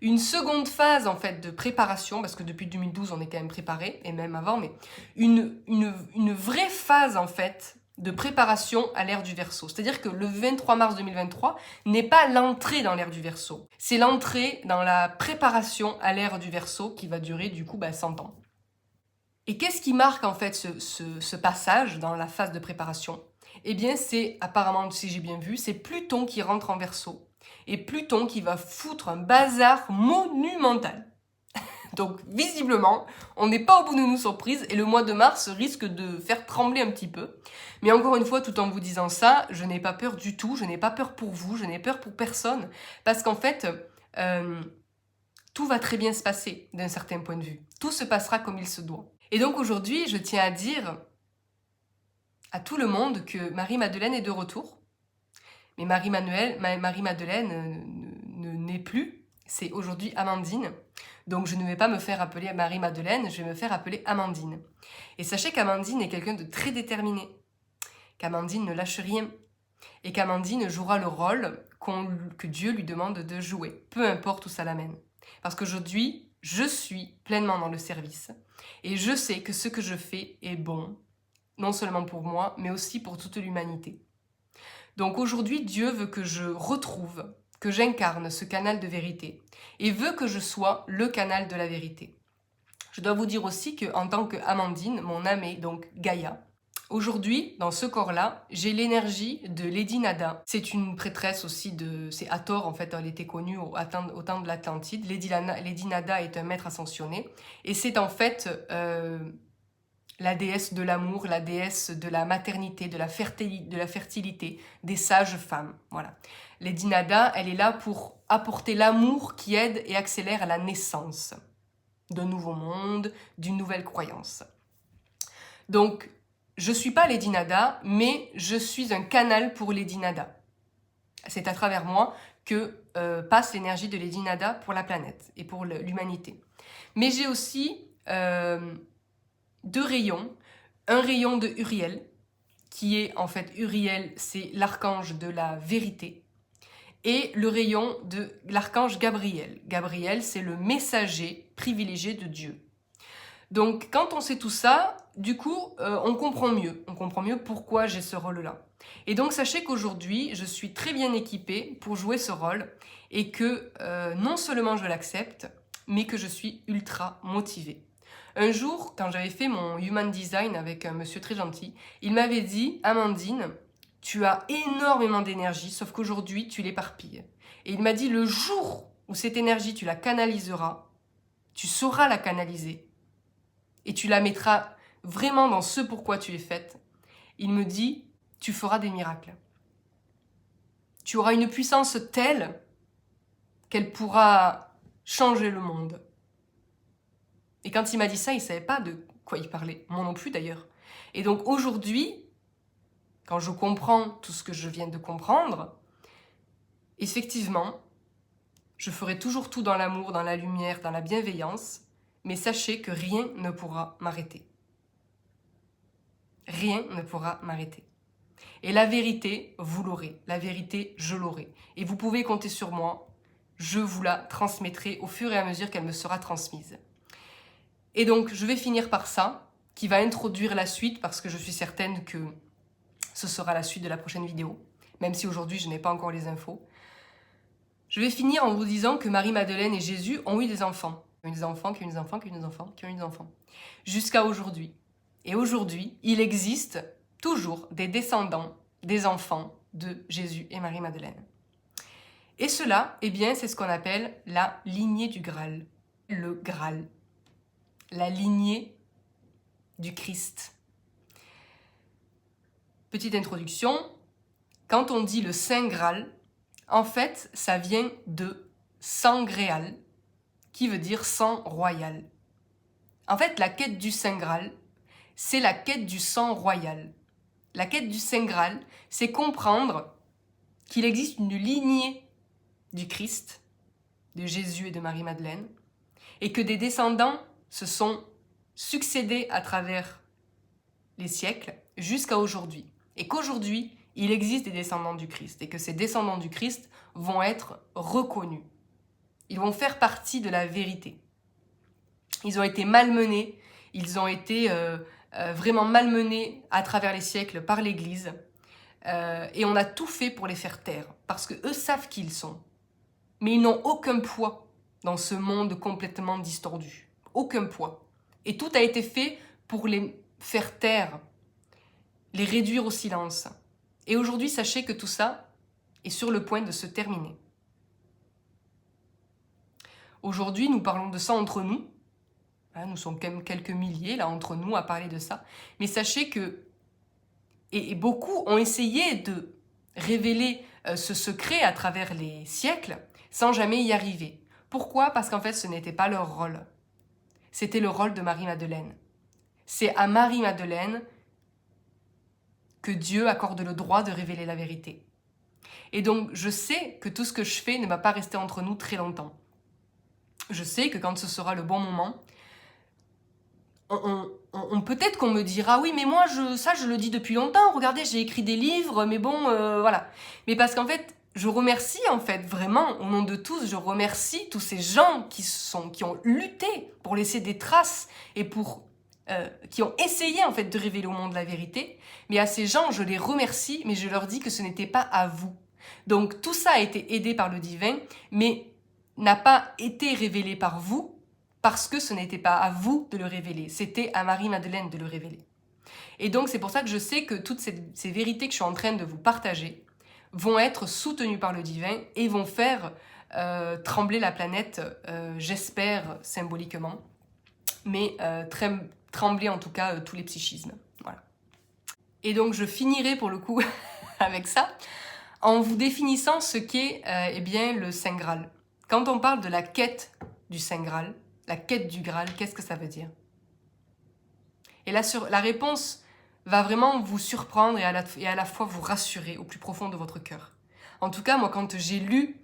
une seconde phase en fait de préparation, parce que depuis 2012 on est quand même préparé, et même avant, mais une vraie phase en fait de préparation à l'ère du Verseau. C'est-à-dire que le 23 mars 2023 n'est pas l'entrée dans l'ère du Verseau, c'est l'entrée dans la préparation à l'ère du Verseau qui va durer du coup 100 ans. Et qu'est-ce qui marque en fait ce passage dans la phase de préparation ? Eh bien c'est apparemment, si j'ai bien vu, c'est Pluton qui rentre en Verseau. Et Pluton qui va foutre un bazar monumental. Donc visiblement, on n'est pas au bout de nos surprises et le mois de mars risque de faire trembler un petit peu. Mais encore une fois, tout en vous disant ça, je n'ai pas peur du tout, je n'ai pas peur pour vous, je n'ai peur pour personne. Parce qu'en fait, tout va très bien se passer d'un certain point de vue. Tout se passera comme il se doit. Et donc aujourd'hui, je tiens à dire à tout le monde que Marie-Madeleine est de retour. Mais Marie-Madeleine n'est plus, c'est aujourd'hui Amandine. Donc je ne vais pas me faire appeler Marie-Madeleine, je vais me faire appeler Amandine. Et sachez qu'Amandine est quelqu'un de très déterminé, qu'Amandine ne lâche rien, et qu'Amandine jouera le rôle que Dieu lui demande de jouer, peu importe où ça l'amène. Parce qu'aujourd'hui, je suis pleinement dans le service, et je sais que ce que je fais est bon, non seulement pour moi, mais aussi pour toute l'humanité. Donc aujourd'hui, Dieu veut que je retrouve, que j'incarne ce canal de vérité et veut que je sois le canal de la vérité. Je dois vous dire aussi qu'en tant qu'Amandine, mon âme est donc Gaïa. Aujourd'hui, dans ce corps-là, j'ai l'énergie de Lady Nada. C'est une prêtresse aussi c'est Hathor en fait, elle était connue au temps de l'Atlantide. Lady Nada est un maître ascensionné et c'est en fait... la déesse de l'amour, la déesse de la maternité, de la fertilité, des sages femmes. Voilà. Lady Nada, elle est là pour apporter l'amour qui aide et accélère la naissance d'un nouveau monde, d'une nouvelle croyance. Donc, je ne suis pas Lady Nada, mais je suis un canal pour Lady Nada. C'est à travers moi que passe l'énergie de Lady Nada pour la planète et pour l'humanité. Mais j'ai aussi... deux rayons, un rayon de Uriel, qui est en fait Uriel, c'est l'archange de la vérité, et le rayon de l'archange Gabriel. Gabriel, c'est le messager privilégié de Dieu. Donc quand on sait tout ça, du coup, on comprend mieux pourquoi j'ai ce rôle-là. Et donc sachez qu'aujourd'hui, je suis très bien équipée pour jouer ce rôle, et que non seulement je l'accepte, mais que je suis ultra motivée. Un jour, quand j'avais fait mon Human Design avec un monsieur très gentil, il m'avait dit « Amandine, tu as énormément d'énergie, sauf qu'aujourd'hui, tu l'éparpilles. » Et il m'a dit « Le jour où cette énergie, tu la canaliseras, tu sauras la canaliser et tu la mettras vraiment dans ce pourquoi tu es faite. » Il me dit « Tu feras des miracles. Tu auras une puissance telle qu'elle pourra changer le monde. » Et quand il m'a dit ça, il ne savait pas de quoi il parlait. Moi non plus d'ailleurs. Et donc aujourd'hui, quand je comprends tout ce que je viens de comprendre, effectivement, je ferai toujours tout dans l'amour, dans la lumière, dans la bienveillance, mais sachez que rien ne pourra m'arrêter. Rien ne pourra m'arrêter. Et la vérité, vous l'aurez. La vérité, je l'aurai. Et vous pouvez compter sur moi. Je vous la transmettrai au fur et à mesure qu'elle me sera transmise. Et donc, je vais finir par ça, qui va introduire la suite, parce que je suis certaine que ce sera la suite de la prochaine vidéo, même si aujourd'hui je n'ai pas encore les infos. Je vais finir en vous disant que Marie-Madeleine et Jésus ont eu des enfants. Qui ont eu des enfants, qui ont eu des enfants, qui ont eu des enfants, qui ont eu des enfants. Jusqu'à aujourd'hui. Et aujourd'hui, il existe toujours des descendants, des enfants de Jésus et Marie-Madeleine. Et cela, eh bien, c'est ce qu'on appelle la lignée du Graal. Le Graal. La lignée du Christ. Petite introduction. Quand on dit le Saint Graal, en fait, ça vient de Sangréal, qui veut dire sang royal. En fait, la quête du Saint Graal, c'est la quête du sang royal. La quête du Saint Graal, c'est comprendre qu'il existe une lignée du Christ, de Jésus et de Marie-Madeleine, et que des descendants se sont succédés à travers les siècles jusqu'à aujourd'hui. Et qu'aujourd'hui, il existe des descendants du Christ, et que ces descendants du Christ vont être reconnus. Ils vont faire partie de la vérité. Ils ont été malmenés, ils ont été vraiment malmenés à travers les siècles par l'Église, et on a tout fait pour les faire taire, parce qu'eux savent qui ils sont. Mais ils n'ont aucun poids dans ce monde complètement distordu. Aucun poids. Et tout a été fait pour les faire taire, les réduire au silence. Et aujourd'hui, sachez que tout ça est sur le point de se terminer. Aujourd'hui, nous parlons de ça entre nous. Nous sommes quand même quelques milliers là entre nous à parler de ça. Mais sachez que, et beaucoup ont essayé de révéler ce secret à travers les siècles sans jamais y arriver. Pourquoi? Parce qu'en fait, ce n'était pas leur rôle. C'était le rôle de Marie-Madeleine. C'est à Marie-Madeleine que Dieu accorde le droit de révéler la vérité. Et donc, je sais que tout ce que je fais ne va pas rester entre nous très longtemps. Je sais que quand ce sera le bon moment, peut-être qu'on me dira « Oui, mais moi, ça, je le dis depuis longtemps. Regardez, j'ai écrit des livres, mais bon, voilà. » Mais parce qu'en fait, je remercie, en fait, vraiment, au nom de tous, je remercie tous ces gens qui ont lutté pour laisser des traces et qui ont essayé, en fait, de révéler au monde la vérité. Mais à ces gens, je les remercie, mais je leur dis que ce n'était pas à vous. Donc, tout ça a été aidé par le divin, mais n'a pas été révélé par vous, parce que ce n'était pas à vous de le révéler, c'était à Marie-Madeleine de le révéler. Et donc c'est pour ça que je sais que toutes ces vérités que je suis en train de vous partager vont être soutenues par le divin et vont faire trembler la planète, j'espère symboliquement, mais trembler en tout cas tous les psychismes. Voilà. Et donc je finirai pour le coup avec ça, en vous définissant ce qu'est eh bien, le Saint Graal. Quand on parle de la quête du Saint Graal, la quête du Graal, qu'est-ce que ça veut dire? Et là, la réponse va vraiment vous surprendre et à la fois vous rassurer au plus profond de votre cœur. En tout cas, moi, quand j'ai lu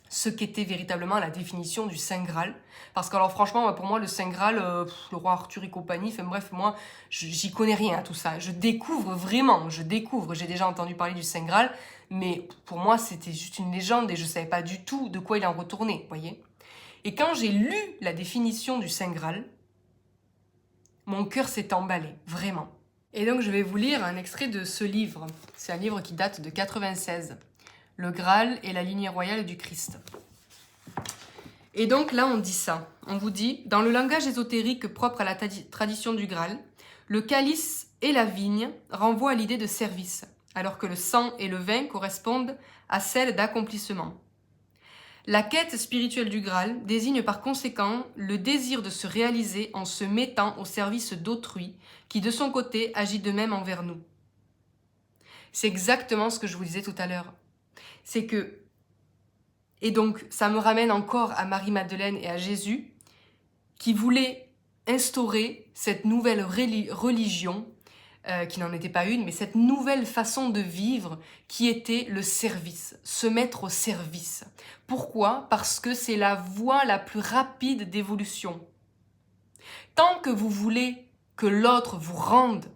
ce qu'était véritablement la définition du Saint Graal, parce que alors franchement, pour moi, le Saint Graal, le roi Arthur et compagnie, enfin bref, moi, j'y connais rien à tout ça. Je découvre, j'ai déjà entendu parler du Saint Graal, mais pour moi, c'était juste une légende et je ne savais pas du tout de quoi il en retournait, vous voyez. Et quand j'ai lu la définition du Saint Graal, mon cœur s'est emballé, vraiment. Et donc je vais vous lire un extrait de ce livre. C'est un livre qui date de 96. Le Graal et la lignée royale du Christ. Et donc là on dit ça. On vous dit, dans le langage ésotérique propre à la tradition du Graal, le calice et la vigne renvoient à l'idée de service, alors que le sang et le vin correspondent à celle d'accomplissement. La quête spirituelle du Graal désigne par conséquent le désir de se réaliser en se mettant au service d'autrui, qui de son côté agit de même envers nous. C'est exactement ce que je vous disais tout à l'heure. C'est que, et donc ça me ramène encore à Marie-Madeleine et à Jésus, qui voulaient instaurer cette nouvelle religion, qui n'en était pas une, mais cette nouvelle façon de vivre qui était le service, se mettre au service. Pourquoi? Parce que c'est la voie la plus rapide d'évolution. Tant que vous voulez que l'autre vous rende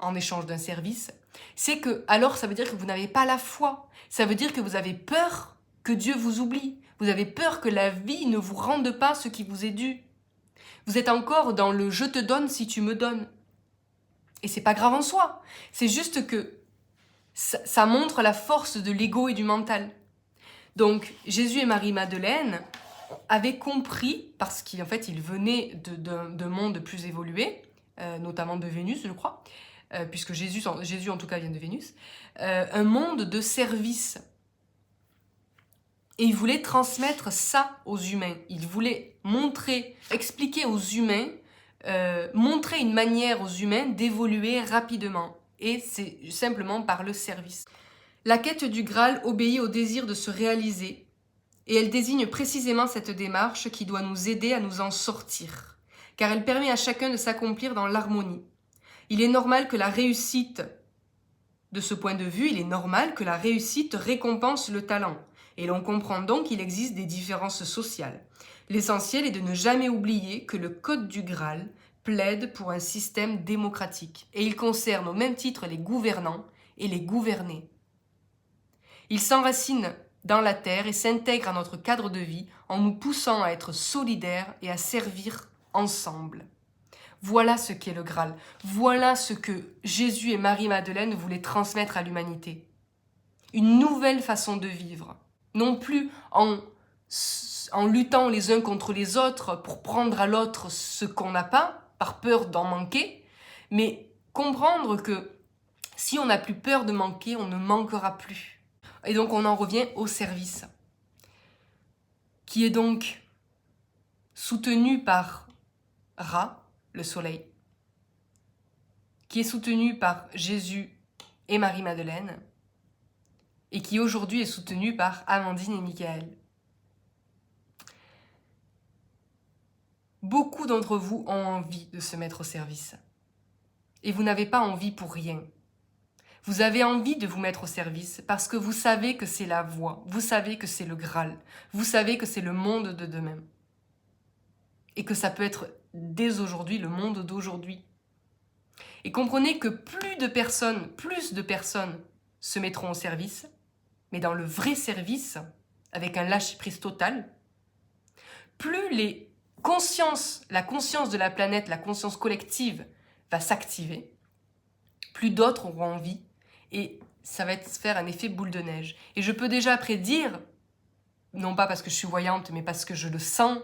en échange d'un service, c'est que, alors ça veut dire que vous n'avez pas la foi. Ça veut dire que vous avez peur que Dieu vous oublie. Vous avez peur que la vie ne vous rende pas ce qui vous est dû. Vous êtes encore dans le « je te donne si tu me donnes ». Et c'est pas grave en soi. C'est juste que ça montre la force de l'ego et du mental. Donc, Jésus et Marie-Madeleine avaient compris, parce qu'en fait, ils venaient d'un monde plus évolué, notamment de Vénus, je crois, puisque Jésus en tout cas vient de Vénus, un monde de service. Et ils voulaient transmettre ça aux humains. Ils voulaient expliquer aux humains, montrer une manière aux humains d'évoluer rapidement. Et c'est simplement par le service. La quête du Graal obéit au désir de se réaliser, et elle désigne précisément cette démarche qui doit nous aider à nous en sortir, car elle permet à chacun de s'accomplir dans l'harmonie. Il est normal que la réussite, de ce point de vue, il est normal que la réussite récompense le talent, et l'on comprend donc qu'il existe des différences sociales. L'essentiel est de ne jamais oublier que le Code du Graal plaide pour un système démocratique, et il concerne au même titre les gouvernants et les gouvernés. Il s'enracine dans la terre et s'intègre à notre cadre de vie en nous poussant à être solidaires et à servir ensemble. Voilà ce qu'est le Graal. Voilà ce que Jésus et Marie-Madeleine voulaient transmettre à l'humanité. Une nouvelle façon de vivre. Non plus en luttant les uns contre les autres pour prendre à l'autre ce qu'on n'a pas, par peur d'en manquer, mais comprendre que si on n'a plus peur de manquer, on ne manquera plus. Et donc on en revient au service, qui est donc soutenu par Ra, le soleil, qui est soutenu par Jésus et Marie-Madeleine, et qui aujourd'hui est soutenu par Amandine et Michael. Beaucoup d'entre vous ont envie de se mettre au service, et vous n'avez pas envie pour rien. Vous avez envie de vous mettre au service parce que vous savez que c'est la voie, vous savez que c'est le Graal, vous savez que c'est le monde de demain. Et que ça peut être dès aujourd'hui, le monde d'aujourd'hui. Et comprenez que plus de personnes se mettront au service, mais dans le vrai service, avec un lâcher-prise total, plus la conscience de la planète, la conscience collective va s'activer, plus d'autres auront envie, et ça va se faire un effet boule de neige. Et je peux déjà prédire, non pas parce que je suis voyante, mais parce que je le sens,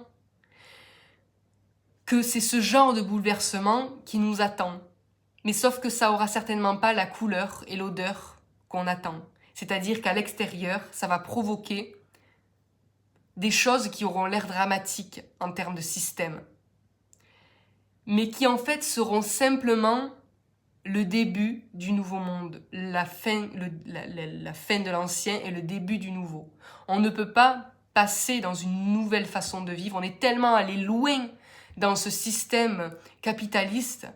que c'est ce genre de bouleversement qui nous attend. Mais sauf que ça aura certainement pas la couleur et l'odeur qu'on attend. C'est-à-dire qu'à l'extérieur, ça va provoquer des choses qui auront l'air dramatiques en termes de système. Mais qui en fait seront simplement le début du nouveau monde, la fin de l'ancien et le début du nouveau. On ne peut pas passer dans une nouvelle façon de vivre. On est tellement allé loin dans ce système capitaliste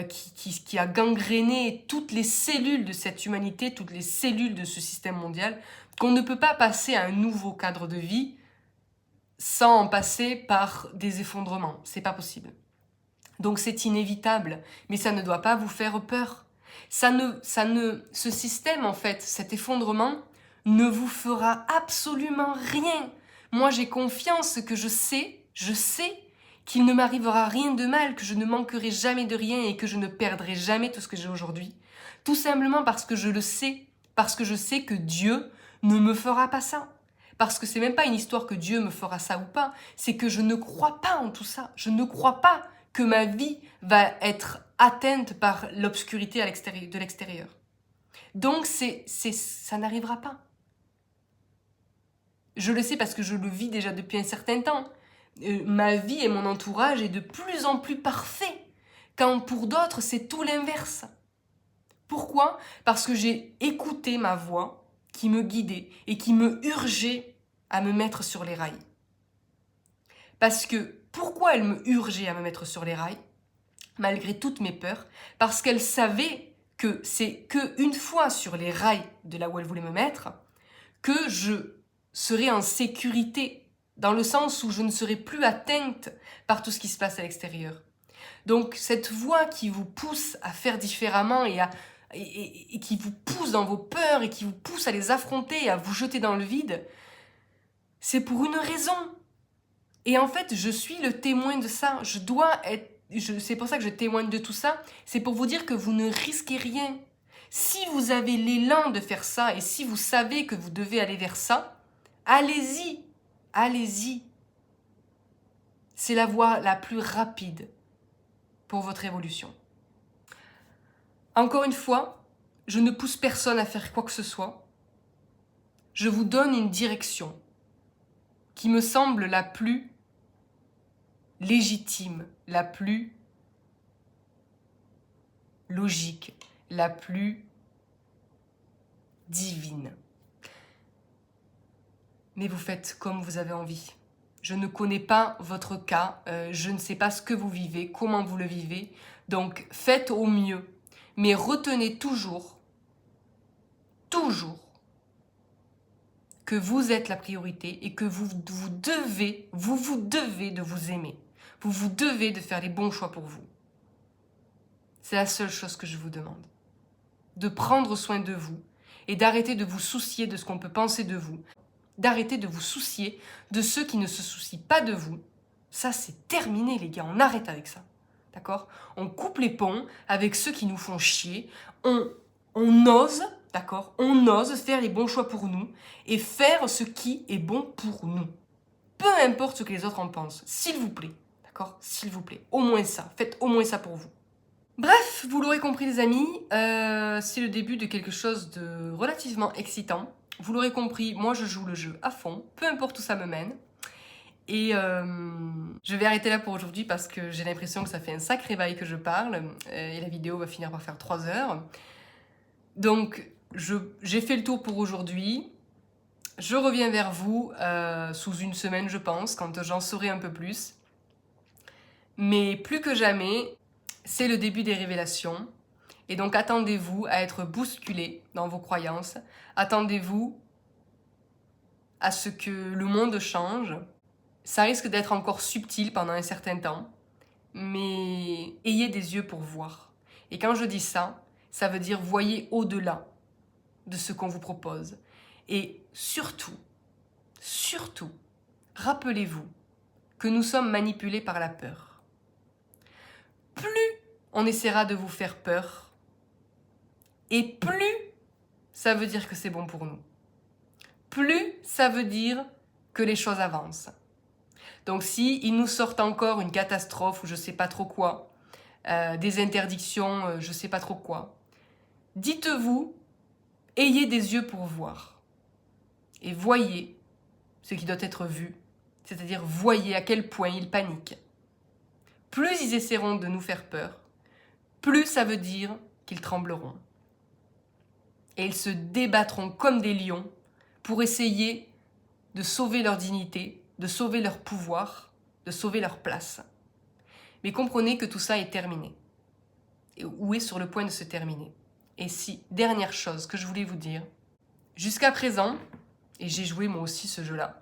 qui a gangréné toutes les cellules de cette humanité, toutes les cellules de ce système mondial, qu'on ne peut pas passer à un nouveau cadre de vie sans en passer par des effondrements. C'est pas possible. Donc c'est inévitable, mais ça ne doit pas vous faire peur. Ce système, en fait, cet effondrement, ne vous fera absolument rien. Moi, j'ai confiance que je sais qu'il ne m'arrivera rien de mal, que je ne manquerai jamais de rien et que je ne perdrai jamais tout ce que j'ai aujourd'hui. Tout simplement parce que je le sais, parce que je sais que Dieu ne me fera pas ça. Parce que c'est même pas une histoire que Dieu me fera ça ou pas, c'est que je ne crois pas en tout ça. Je ne crois pas que ma vie va être atteinte par l'obscurité de l'extérieur. Donc ça n'arrivera pas. Je le sais parce que je le vis déjà depuis un certain temps. Ma vie et mon entourage est de plus en plus parfait, quand pour d'autres c'est tout l'inverse. Pourquoi ? Parce que j'ai écouté ma voix qui me guidait et qui me urgeait à me mettre sur les rails. Parce que, pourquoi elle me urgeait à me mettre sur les rails, malgré toutes mes peurs ? Parce qu'elle savait que c'est qu'une fois sur les rails de là où elle voulait me mettre, que je serais en sécurité, dans le sens où je ne serais plus atteinte par tout ce qui se passe à l'extérieur. Donc cette voix qui vous pousse à faire différemment et qui vous pousse dans vos peurs et qui vous pousse à les affronter et à vous jeter dans le vide, c'est pour une raison. Et en fait, je suis le témoin de ça. C'est pour ça que je témoigne de tout ça. C'est pour vous dire que vous ne risquez rien. Si vous avez l'élan de faire ça et si vous savez que vous devez aller vers ça, allez-y. Allez-y. C'est la voie la plus rapide pour votre évolution. Encore une fois, je ne pousse personne à faire quoi que ce soit. Je vous donne une direction qui me semble la plus légitime, la plus logique, la plus divine. Mais vous faites comme vous avez envie. Je ne connais pas votre cas, je ne sais pas ce que vous vivez, comment vous le vivez, donc faites au mieux. Mais retenez toujours, que vous êtes la priorité et que vous vous devez de vous aimer. Vous vous devez de faire les bons choix pour vous. C'est la seule chose que je vous demande. De prendre soin de vous et d'arrêter de vous soucier de ce qu'on peut penser de vous. D'arrêter de vous soucier de ceux qui ne se soucient pas de vous. Ça, c'est terminé, les gars. On arrête avec ça. D'accord ? On coupe les ponts avec ceux qui nous font chier. On ose, d'accord ? On ose faire les bons choix pour nous et faire ce qui est bon pour nous. Peu importe ce que les autres en pensent. S'il vous plaît. D'accord ? S'il vous plaît. Au moins ça. Faites au moins ça pour vous. Bref, vous l'aurez compris les amis, c'est le début de quelque chose de relativement excitant. Vous l'aurez compris, moi je joue le jeu à fond, peu importe où ça me mène. Et je vais arrêter là pour aujourd'hui parce que j'ai l'impression que ça fait un sacré bail que je parle et la vidéo va finir par faire 3 heures. Donc j'ai fait le tour pour aujourd'hui. Je reviens vers vous sous une semaine je pense, quand j'en saurai un peu plus. Mais plus que jamais, c'est le début des révélations. Et donc attendez-vous à être bousculé dans vos croyances. Attendez-vous à ce que le monde change. Ça risque d'être encore subtil pendant un certain temps. Mais ayez des yeux pour voir. Et quand je dis ça, ça veut dire voyez au-delà de ce qu'on vous propose. Et surtout, rappelez-vous que nous sommes manipulés par la peur. Plus on essaiera de vous faire peur, et plus ça veut dire que c'est bon pour nous. Plus ça veut dire que les choses avancent. Donc si ils nous sortent encore une catastrophe ou je sais pas trop quoi, des interdictions, je sais pas trop quoi, dites-vous, ayez des yeux pour voir. Et voyez ce qui doit être vu, c'est-à-dire voyez à quel point ils paniquent. Plus ils essaieront de nous faire peur, plus ça veut dire qu'ils trembleront. Et ils se débattront comme des lions pour essayer de sauver leur dignité, de sauver leur pouvoir, de sauver leur place. Mais comprenez que tout ça est terminé, ou est sur le point de se terminer. Et si, dernière chose que je voulais vous dire, jusqu'à présent, et j'ai joué moi aussi ce jeu-là,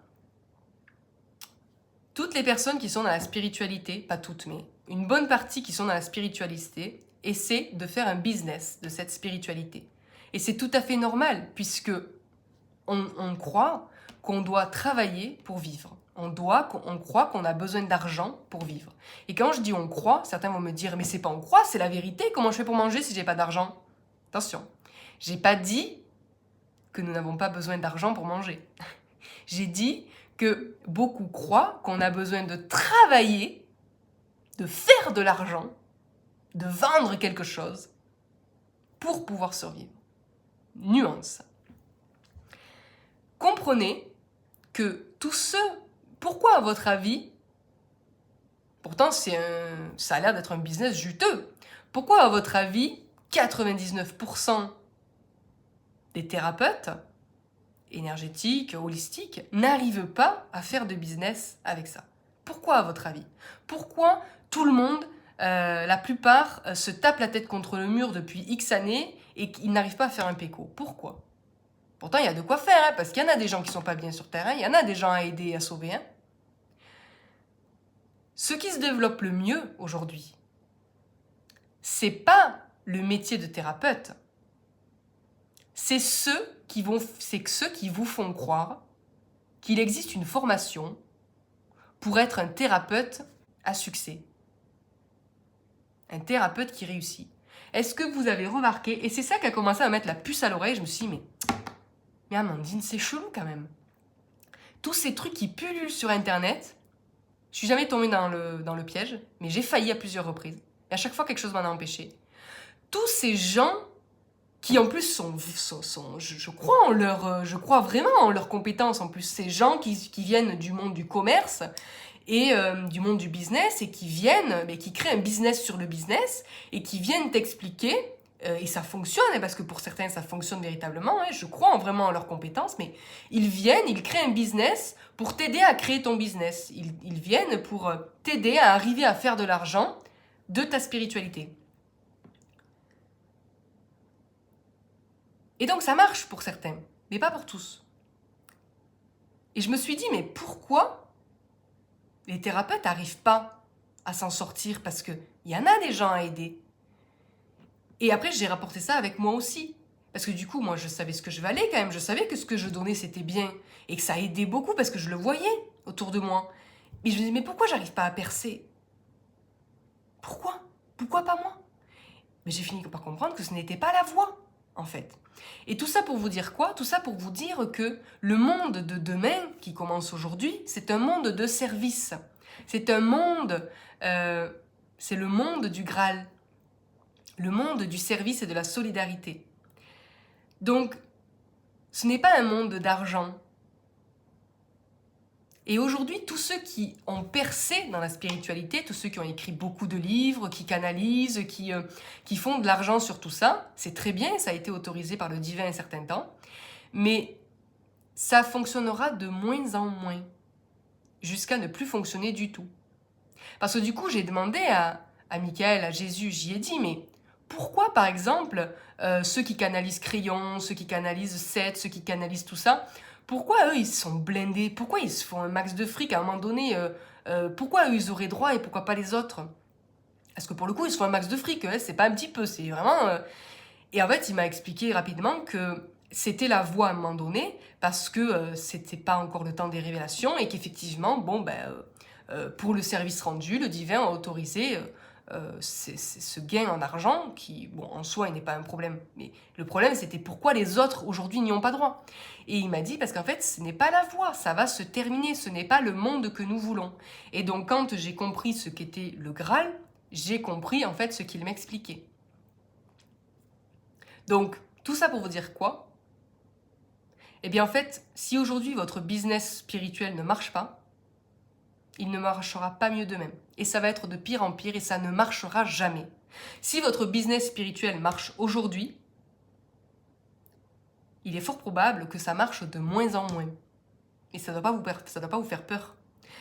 toutes les personnes qui sont dans la spiritualité, pas toutes, mais une bonne partie qui sont dans la spiritualité, essaient de faire un business de cette spiritualité. Et c'est tout à fait normal, puisque on croit qu'on doit travailler pour vivre. On croit qu'on a besoin d'argent pour vivre. Et quand je dis on croit, certains vont me dire « Mais c'est pas on croit, c'est la vérité, comment je fais pour manger si j'ai pas d'argent ?» Attention, j'ai pas dit que nous n'avons pas besoin d'argent pour manger. J'ai dit que beaucoup croient qu'on a besoin de travailler, de faire de l'argent, de vendre quelque chose pour pouvoir survivre. Nuance. Comprenez que tous ceux... Pourquoi, à votre avis, pourtant ça a l'air d'être un business juteux, pourquoi, à votre avis, 99% des thérapeutes énergétiques, holistiques, n'arrivent pas à faire de business avec ça? Pourquoi, à votre avis? Pourquoi tout le monde, la plupart, se tapent la tête contre le mur depuis X années et qu'ils n'arrivent pas à faire un péco? Pourquoi? Pourtant, il y a de quoi faire, hein, parce qu'il y en a des gens qui sont pas bien sur Terre, hein, il y en a des gens à aider, à sauver. Hein. Ce qui se développe le mieux aujourd'hui, c'est pas le métier de thérapeute, c'est ceux qui vous font croire qu'il existe une formation pour être un thérapeute à succès. Un thérapeute qui réussit. Est-ce que vous avez remarqué, et c'est ça qui a commencé à mettre la puce à l'oreille, je me suis dit, mais Amandine, c'est chelou quand même. Tous ces trucs qui pullulent sur Internet, je suis jamais tombée dans le piège, mais j'ai failli à plusieurs reprises. Et à chaque fois, quelque chose m'en a empêché. Tous ces gens qui en plus sont je crois vraiment en leurs compétences. En plus, ces gens qui viennent du monde du commerce et du monde du business et qui viennent, mais qui créent un business sur le business et qui viennent t'expliquer, et ça fonctionne, parce que pour certains ça fonctionne véritablement, je crois vraiment en leurs compétences, mais ils créent un business pour t'aider à créer ton business. Ils viennent pour t'aider à arriver à faire de l'argent de ta spiritualité. Et donc ça marche pour certains, mais pas pour tous. Et je me suis dit, mais pourquoi les thérapeutes n'arrivent pas à s'en sortir? Parce qu'il y en a des gens à aider. Et après, j'ai rapporté ça avec moi aussi. Parce que du coup, moi, je savais ce que je valais quand même. Je savais que ce que je donnais, c'était bien. Et que ça aidait beaucoup parce que je le voyais autour de moi. Mais je me disais, mais pourquoi j'arrive pas à percer? Pourquoi? Pourquoi pas moi? Mais j'ai fini par comprendre que ce n'était pas la voie, en fait. Et tout ça pour vous dire quoi? Tout ça pour vous dire que le monde de demain, qui commence aujourd'hui, c'est un monde de service. C'est un monde, c'est le monde du Graal. Le monde du service et de la solidarité. Donc, ce n'est pas un monde d'argent. Et aujourd'hui, tous ceux qui ont percé dans la spiritualité, tous ceux qui ont écrit beaucoup de livres, qui canalisent, qui font de l'argent sur tout ça, c'est très bien, ça a été autorisé par le divin un certain temps, mais ça fonctionnera de moins en moins, jusqu'à ne plus fonctionner du tout. Parce que du coup, j'ai demandé à Michael, à Jésus, j'y ai dit, mais pourquoi, par exemple, ceux qui canalisent Crayon, ceux qui canalisent Seth, ceux qui canalisent tout ça, pourquoi eux, ils sont blindés? Pourquoi ils se font un max de fric à un moment donné? Pourquoi eux, ils auraient droit et pourquoi pas les autres? Parce que pour le coup, ils se font un max de fric, c'est pas un petit peu, c'est vraiment... Et en fait, il m'a expliqué rapidement que c'était la voie à un moment donné, parce que c'était pas encore le temps des révélations, et qu'effectivement, pour le service rendu, le divin a autorisé... ce gain en argent qui, bon, en soi, il n'est pas un problème. Mais le problème, c'était pourquoi les autres, aujourd'hui, n'y ont pas droit. Et il m'a dit, parce qu'en fait, ce n'est pas la voie, ça va se terminer, ce n'est pas le monde que nous voulons. Et donc, quand j'ai compris ce qu'était le Graal, j'ai compris, en fait, ce qu'il m'expliquait. Donc, tout ça pour vous dire quoi? Eh bien, en fait, si aujourd'hui, votre business spirituel ne marche pas, il ne marchera pas mieux de même. Et ça va être de pire en pire et ça ne marchera jamais. Si votre business spirituel marche aujourd'hui, il est fort probable que ça marche de moins en moins. Et ça ne doit pas vous faire peur.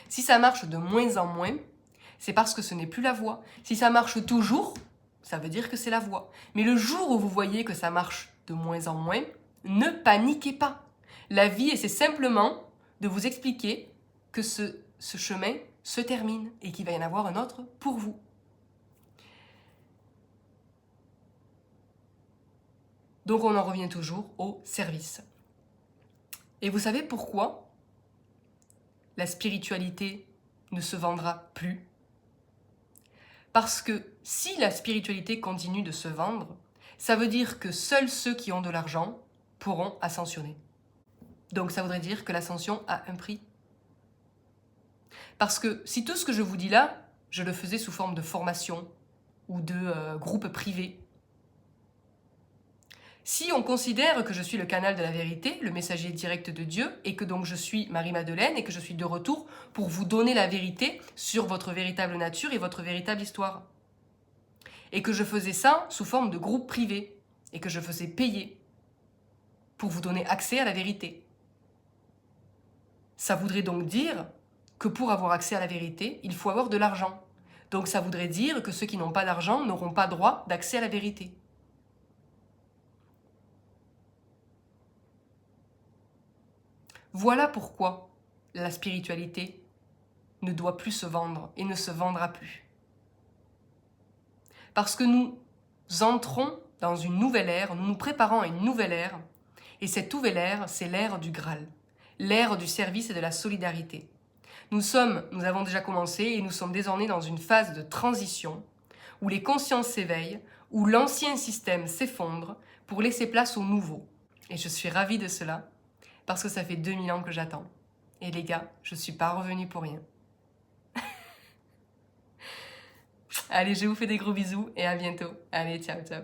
Si ça marche de moins en moins, c'est parce que ce n'est plus la voie. Si ça marche toujours, ça veut dire que c'est la voie. Mais le jour où vous voyez que ça marche de moins en moins, ne paniquez pas. La vie, c'est simplement de vous expliquer que ce chemin se termine et qu'il va y en avoir un autre pour vous. Donc on en revient toujours au service. Et vous savez pourquoi la spiritualité ne se vendra plus? Parce que si la spiritualité continue de se vendre, ça veut dire que seuls ceux qui ont de l'argent pourront ascensionner. Donc ça voudrait dire que l'ascension a un prix. Parce que si tout ce que je vous dis là, je le faisais sous forme de formation ou de groupe privé, si on considère que je suis le canal de la vérité, le messager direct de Dieu, et que donc je suis Marie-Madeleine et que je suis de retour pour vous donner la vérité sur votre véritable nature et votre véritable histoire, et que je faisais ça sous forme de groupe privé, et que je faisais payer pour vous donner accès à la vérité, ça voudrait donc dire que pour avoir accès à la vérité, il faut avoir de l'argent. Donc ça voudrait dire que ceux qui n'ont pas d'argent n'auront pas droit d'accès à la vérité. Voilà pourquoi la spiritualité ne doit plus se vendre et ne se vendra plus. Parce que nous entrons dans une nouvelle ère, nous nous préparons à une nouvelle ère, et cette nouvelle ère, c'est l'ère du Graal, l'ère du service et de la solidarité. Nous avons déjà commencé et nous sommes désormais dans une phase de transition où les consciences s'éveillent, où l'ancien système s'effondre pour laisser place au nouveau. Et je suis ravie de cela, parce que ça fait 2000 ans que j'attends. Et les gars, je suis pas revenue pour rien. Allez, je vous fais des gros bisous et à bientôt. Allez, ciao, ciao.